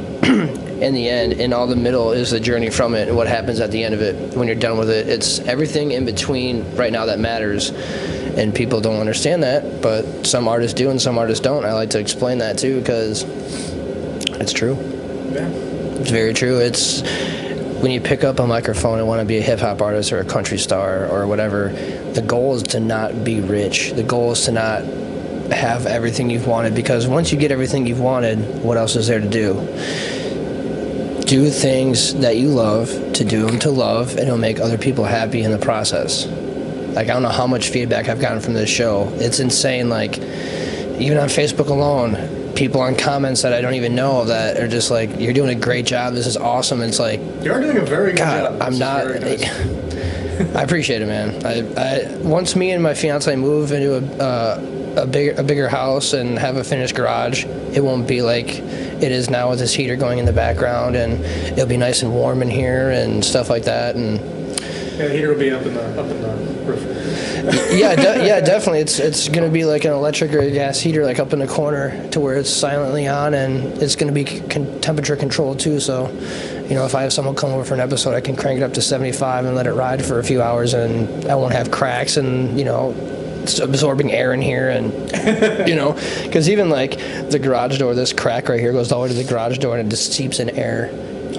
and the end, and all the middle is the journey from it and what happens at the end of it when you're done with it. It's everything in between right now that matters, and people don't understand that, but some artists do and some artists don't. I like to explain that too, because it's true. Yeah. It's very true. It's when you pick up a microphone and want to be a hip-hop artist or a country star or whatever, the goal is to not be rich. The goal is to not have everything you've wanted, because once you get everything you've wanted, what else is there to do? Do things that you love, to do them to love, and it'll make other people happy in the process. Like, I don't know how much feedback I've gotten from this show. It's insane. Like, even on Facebook alone, people on comments that I don't even know that are just like, you're doing a great job, this is awesome. And it's like, you're doing a very good job. I'm not. Nice. I appreciate it, man. I once me and my fiance move into a bigger house and have a finished garage, it won't be like it is now with this heater going in the background, and it'll be nice and warm in here and stuff like that. And yeah, the heater will be up in the roof. yeah, definitely. It's gonna be like an electric or a gas heater, like up in the corner, to where it's silently on, and it's gonna be temperature controlled too. So, you know, if I have someone come over for an episode, I can crank it up to 75 and let it ride for a few hours, and I won't have cracks, and, you know, it's absorbing air in here, and you know, because even like the garage door, this crack right here goes all the way to the garage door, and it just seeps in air.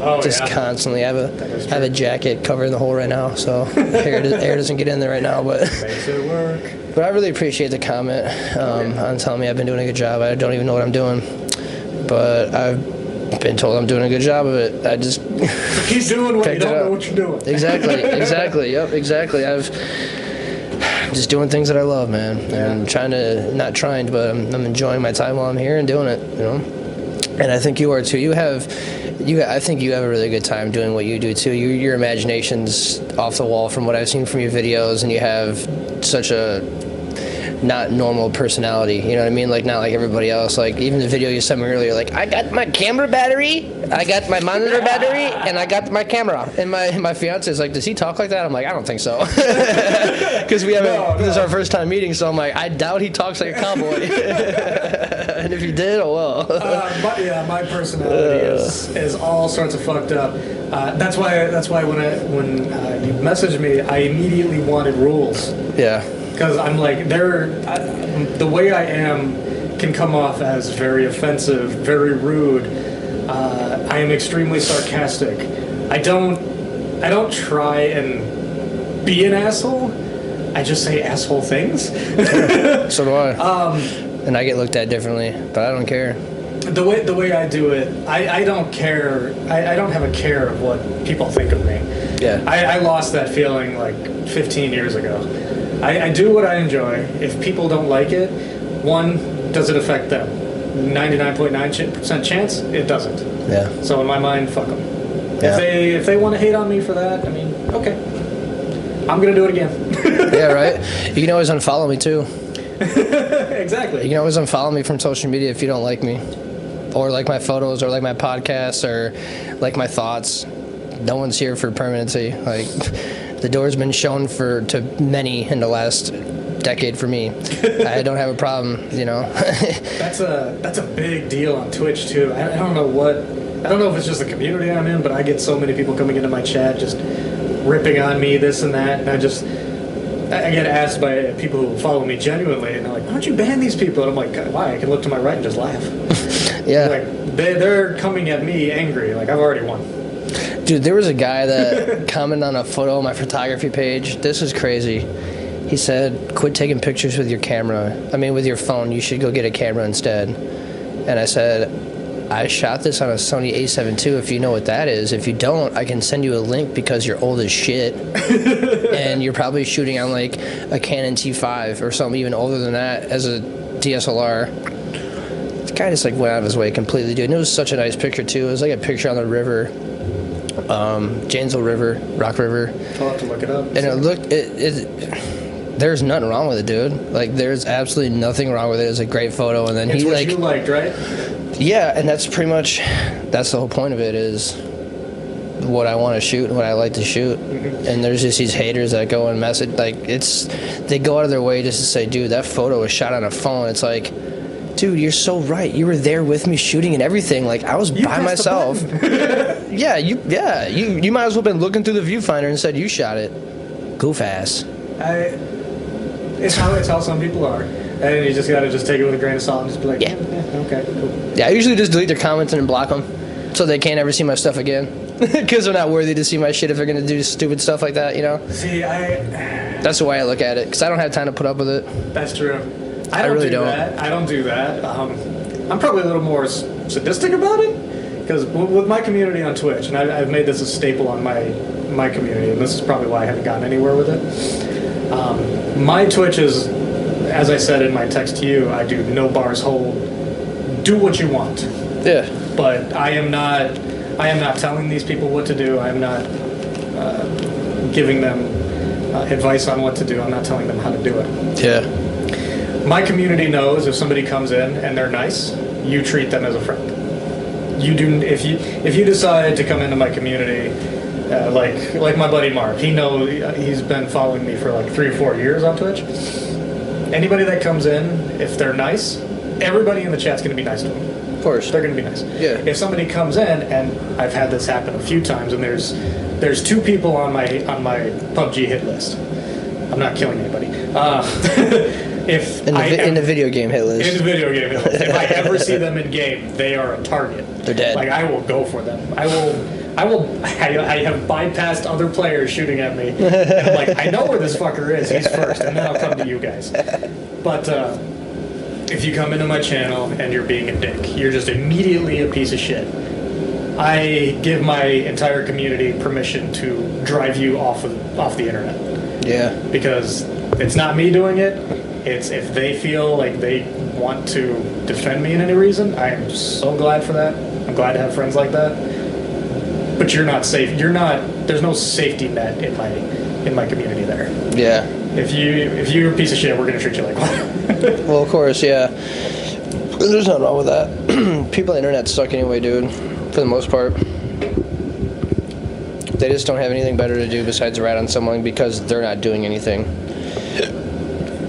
Oh, just constantly. I have a jacket covering the hole right now, so air doesn't get in there right now. But makes it work. But I really appreciate the comment on telling me I've been doing a good job. I don't even know what I'm doing, but I've been told I'm doing a good job of it. I just keep doing what you don't know what you're doing. Exactly. Yep, exactly. I'm just doing things that I love, man, and but I'm enjoying my time while I'm here and doing it, you know. And I think you are too. I think you have a really good time doing what you do too. Your imagination's off the wall from what I've seen from your videos, and you have such a not normal personality, you know what I mean? Like, not like everybody else. Like, even the video you sent me earlier, like, I got my camera battery, I got my monitor battery, and I got my camera. And my fiance is like, does he talk like that? I'm like, I don't think so. Because this is our first time meeting, so I'm like, I doubt he talks like a cowboy. And if he did, oh well. My personality is all sorts of fucked up. That's why when you messaged me, I immediately wanted rules. Yeah. Because I'm like, the way I am can come off as very offensive, very rude. I am extremely sarcastic. I don't try and be an asshole. I just say asshole things. So do I. And I get looked at differently, but I don't care. The way I do it, I don't care. I don't have a care of what people think of me. Yeah. I lost that feeling like 15 years ago. I do what I enjoy. If people don't like it, does it affect them? 99.9% chance, it doesn't. Yeah. So in my mind, fuck them. Yeah. If they want to hate on me for that, I mean, okay. I'm going to do it again. Yeah, right? You can always unfollow me, too. Exactly. You can always unfollow me from social media if you don't like me. Or like my photos, or like my podcasts, or like my thoughts. No one's here for permanency. Like, the door's been shown to many in the last decade for me. I don't have a problem, you know. That's a big deal on Twitch too. I don't know if it's just the community I'm in, but I get so many people coming into my chat just ripping on me, this and that, and I get asked by people who follow me genuinely, and they're like, "Why don't you ban these people?" And I'm like, "Why? I can look to my right and just laugh." Yeah. Like they're coming at me angry. Like I've already won. Dude, there was a guy that commented on a photo on my photography page. This is crazy. He said, "Quit taking pictures with your camera. I mean, with your phone. You should go get a camera instead." And I said, "I shot this on a Sony A7 II, if you know what that is. If you don't, I can send you a link because you're old as shit. And you're probably shooting on like a Canon T5 or something even older than that as a DSLR." The guy just like went out of his way completely, dude. And it was such a nice picture too. It was like a picture on the river. Janesville River, Rock River. I'll have to look it up. And it looked, there's nothing wrong with it, dude. Like, there's absolutely nothing wrong with it. It's a great photo. And then it's he what like, you liked, right? yeah, and that's pretty much, that's the whole point of it, is what I want to shoot and what I like to shoot. Mm-hmm. And there's just these haters that go and message, like, they go out of their way just to say, dude, that photo was shot on a phone. It's like, dude, you're so right. You were there with me shooting and everything. Like, I was by myself. Yeah, you might as well have been looking through the viewfinder and said you shot it. Goof ass. It's how some people are. And you just gotta take it with a grain of salt and just be like, yeah, okay, cool. Yeah, I usually just delete their comments and block them so they can't ever see my stuff again. Because they're not worthy to see my shit if they're gonna do stupid stuff like that, you know? See, that's the way I look at it, because I don't have time to put up with it. That's true. I really don't. I don't do that. I'm probably a little more sadistic about it, because with my community on Twitch, and I've made this a staple on my community, and this is probably why I haven't gotten anywhere with it. My Twitch is, as I said in my text to you, I do no bars hold. Do what you want. Yeah. But I am not telling these people what to do. I'm not giving them advice on what to do. I'm not telling them how to do it. Yeah. My community knows if somebody comes in and they're nice, you treat them as a friend. You do if you decide to come into my community, like my buddy Mark, he's been following me for like 3 or 4 years on Twitch. Anybody that comes in, if they're nice, everybody in the chat's going to be nice to them. Of course, they're going to be nice. Yeah. If somebody comes in, and I've had this happen a few times, and there's 2 people on my PUBG hit list. I'm not killing anybody. In the video game hit list. In the video game hit list. If I ever see them in game, they are a target. They're dead. Like, I will go for them. I have bypassed other players shooting at me. And I'm like, I know where this fucker is. He's first, and then I'll come to you guys. But if you come into my channel and you're being a dick, you're just immediately a piece of shit. I give my entire community permission to drive you off the internet. Yeah. Because it's not me doing it. It's if they feel like they want to defend me in any reason. I am so glad for that. I'm glad to have friends like that. But you're not safe. There's no safety net in my community there. Yeah. If you're a piece of shit, we're gonna treat you like one. Well, of course, yeah. There's nothing wrong with that. People on the internet suck anyway, dude. For the most part. They just don't have anything better to do besides rat on someone because they're not doing anything.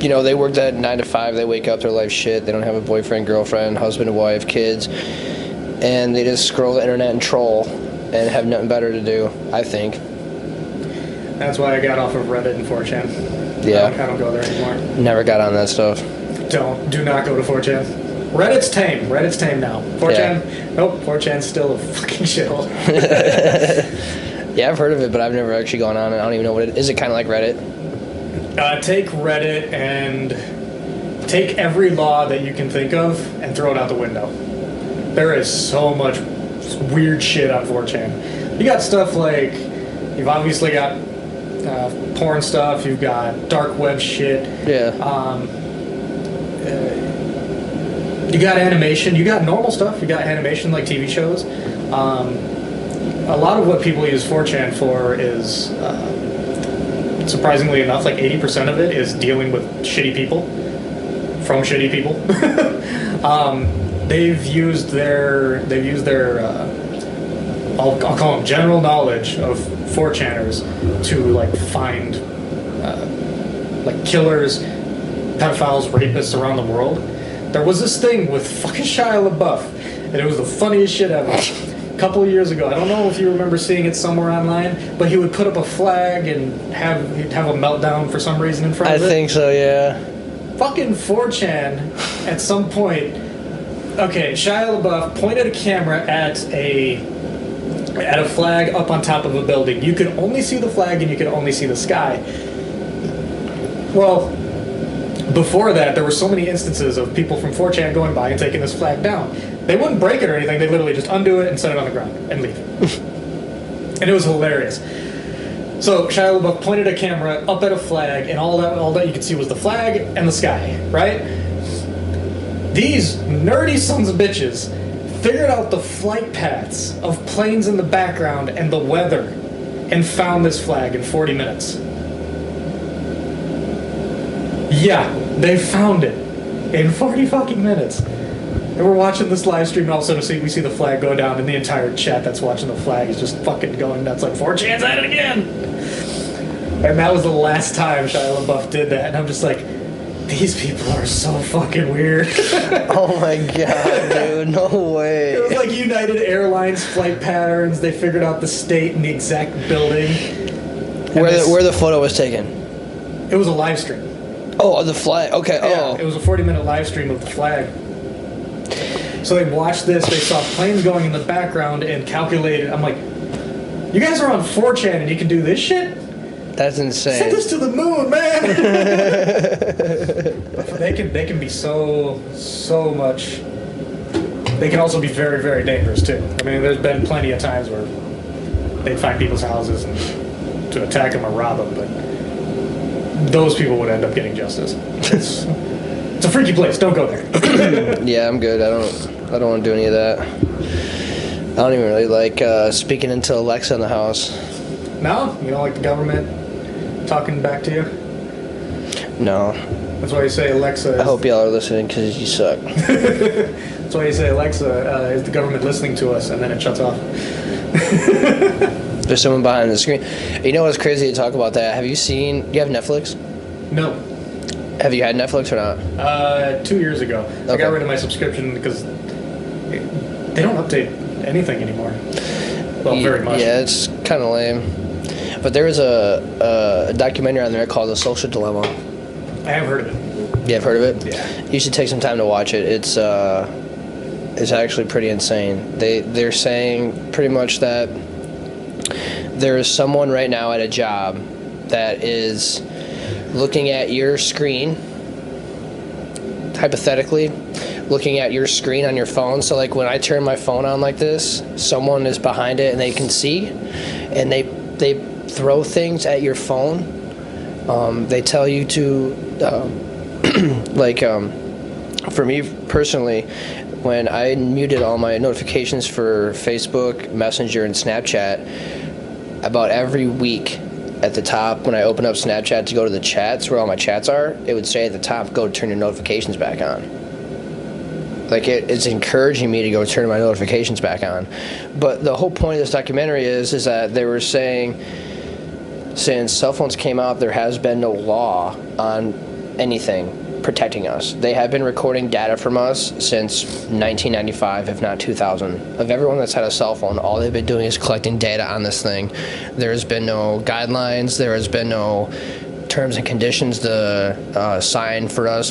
You know, they work that 9 to 5, they wake up, their life's shit, they don't have a boyfriend, girlfriend, husband and wife, kids, and they just scroll the internet and troll and have nothing better to do, I think. That's why I got off of Reddit and 4chan. Yeah. I don't go there anymore. Never got on that stuff. Do not go to 4chan. Reddit's tame. Reddit's tame now. 4chan, nope, 4chan's still a fucking shithole. Yeah, I've heard of it, but I've never actually gone on it. I don't even know what it is. Is it kind of like Reddit? Take Reddit and take every law that you can think of and throw it out the window. There is so much weird shit on 4chan. You got stuff like, you've obviously got porn stuff, you've got dark web shit. Yeah. You got animation, you got normal stuff, you got animation like TV shows. A lot of what people use 4chan for is, surprisingly enough, like 80% of it is dealing with shitty people from shitty people. They've used their I'll call them general knowledge of 4chaners to like find like killers, pedophiles, rapists around the world. There was this thing with fucking Shia LaBeouf, and it was the funniest shit ever. couple of years ago. I don't know if you remember seeing it somewhere online, but he would put up a flag and he'd have a meltdown for some reason in front of it. I think so, yeah. Fucking 4chan, at some point, okay, Shia LaBeouf pointed a camera at a flag up on top of a building. You could only see the flag and you could only see the sky. Well, before that, there were so many instances of people from 4chan going by and taking this flag down. They wouldn't break it or anything. They literally just undo it and set it on the ground and leave. And it was hilarious. So Shia LaBeouf pointed a camera up at a flag, and all that you could see was the flag and the sky, right? These nerdy sons of bitches figured out the flight paths of planes in the background and the weather, and found this flag in 40 minutes. Yeah, they found it in 40 fucking minutes. And we're watching this live stream, and all of a sudden we see the flag go down, and the entire chat that's watching the flag is just fucking going nuts, like 4chan's at it again. And that was the last time Shia LaBeouf did that, and I'm just like, these people are so fucking weird. Oh my god, dude, no way. It was like United Airlines flight patterns. They figured out the state and the exact building. Where the photo was taken? It was a live stream. Oh, the flag. Okay. Yeah, it was a 40-minute live stream of the flag. So they watched this. They saw planes going in the background and calculated. I'm like, you guys are on 4chan and you can do this shit? That's insane. Send this to the moon, man. They can be so much. They can also be very, very dangerous too. I mean, there's been plenty of times where they'd find people's houses and to attack them or rob them, but those people would end up getting justice. It's a freaky place. Don't go there. Yeah, I'm good. I don't want to do any of that. I don't even really like speaking into Alexa in the house. No? You don't like the government talking back to you? No. That's why you say Alexa. I hope y'all are listening because you suck. That's why you say Alexa, is the government listening to us, and then it shuts off. There's someone behind the screen. You know what's crazy to talk about that? Do you have Netflix? No. Have you had Netflix or not? 2 years ago. I got rid of my subscription because they don't update anything anymore. Well, very much. Yeah, it's kind of lame. But there was a documentary on there called The Social Dilemma. I have heard of it. You have heard of it? Yeah. You should take some time to watch it. It's actually pretty insane. They're saying pretty much that there is someone right now at a job that is looking at your screen, hypothetically, looking at your screen on your phone. So like when I turn my phone on like this, someone is behind it and they can see, and they throw things at your phone. They tell you to, for me personally, when I muted all my notifications for Facebook, Messenger, and Snapchat, about every week at the top, when I open up Snapchat to go to the chats where all my chats are, it would say at the top, go turn your notifications back on. Like it's encouraging me to go turn my notifications back on. But the whole point of this documentary is that they were saying, since cell phones came out, there has been no law on anything protecting us. They have been recording data from us since 1995, if not 2000. Of everyone that's had a cell phone, all they've been doing is collecting data on this thing. There's been no guidelines. There has been no terms and conditions to sign for us.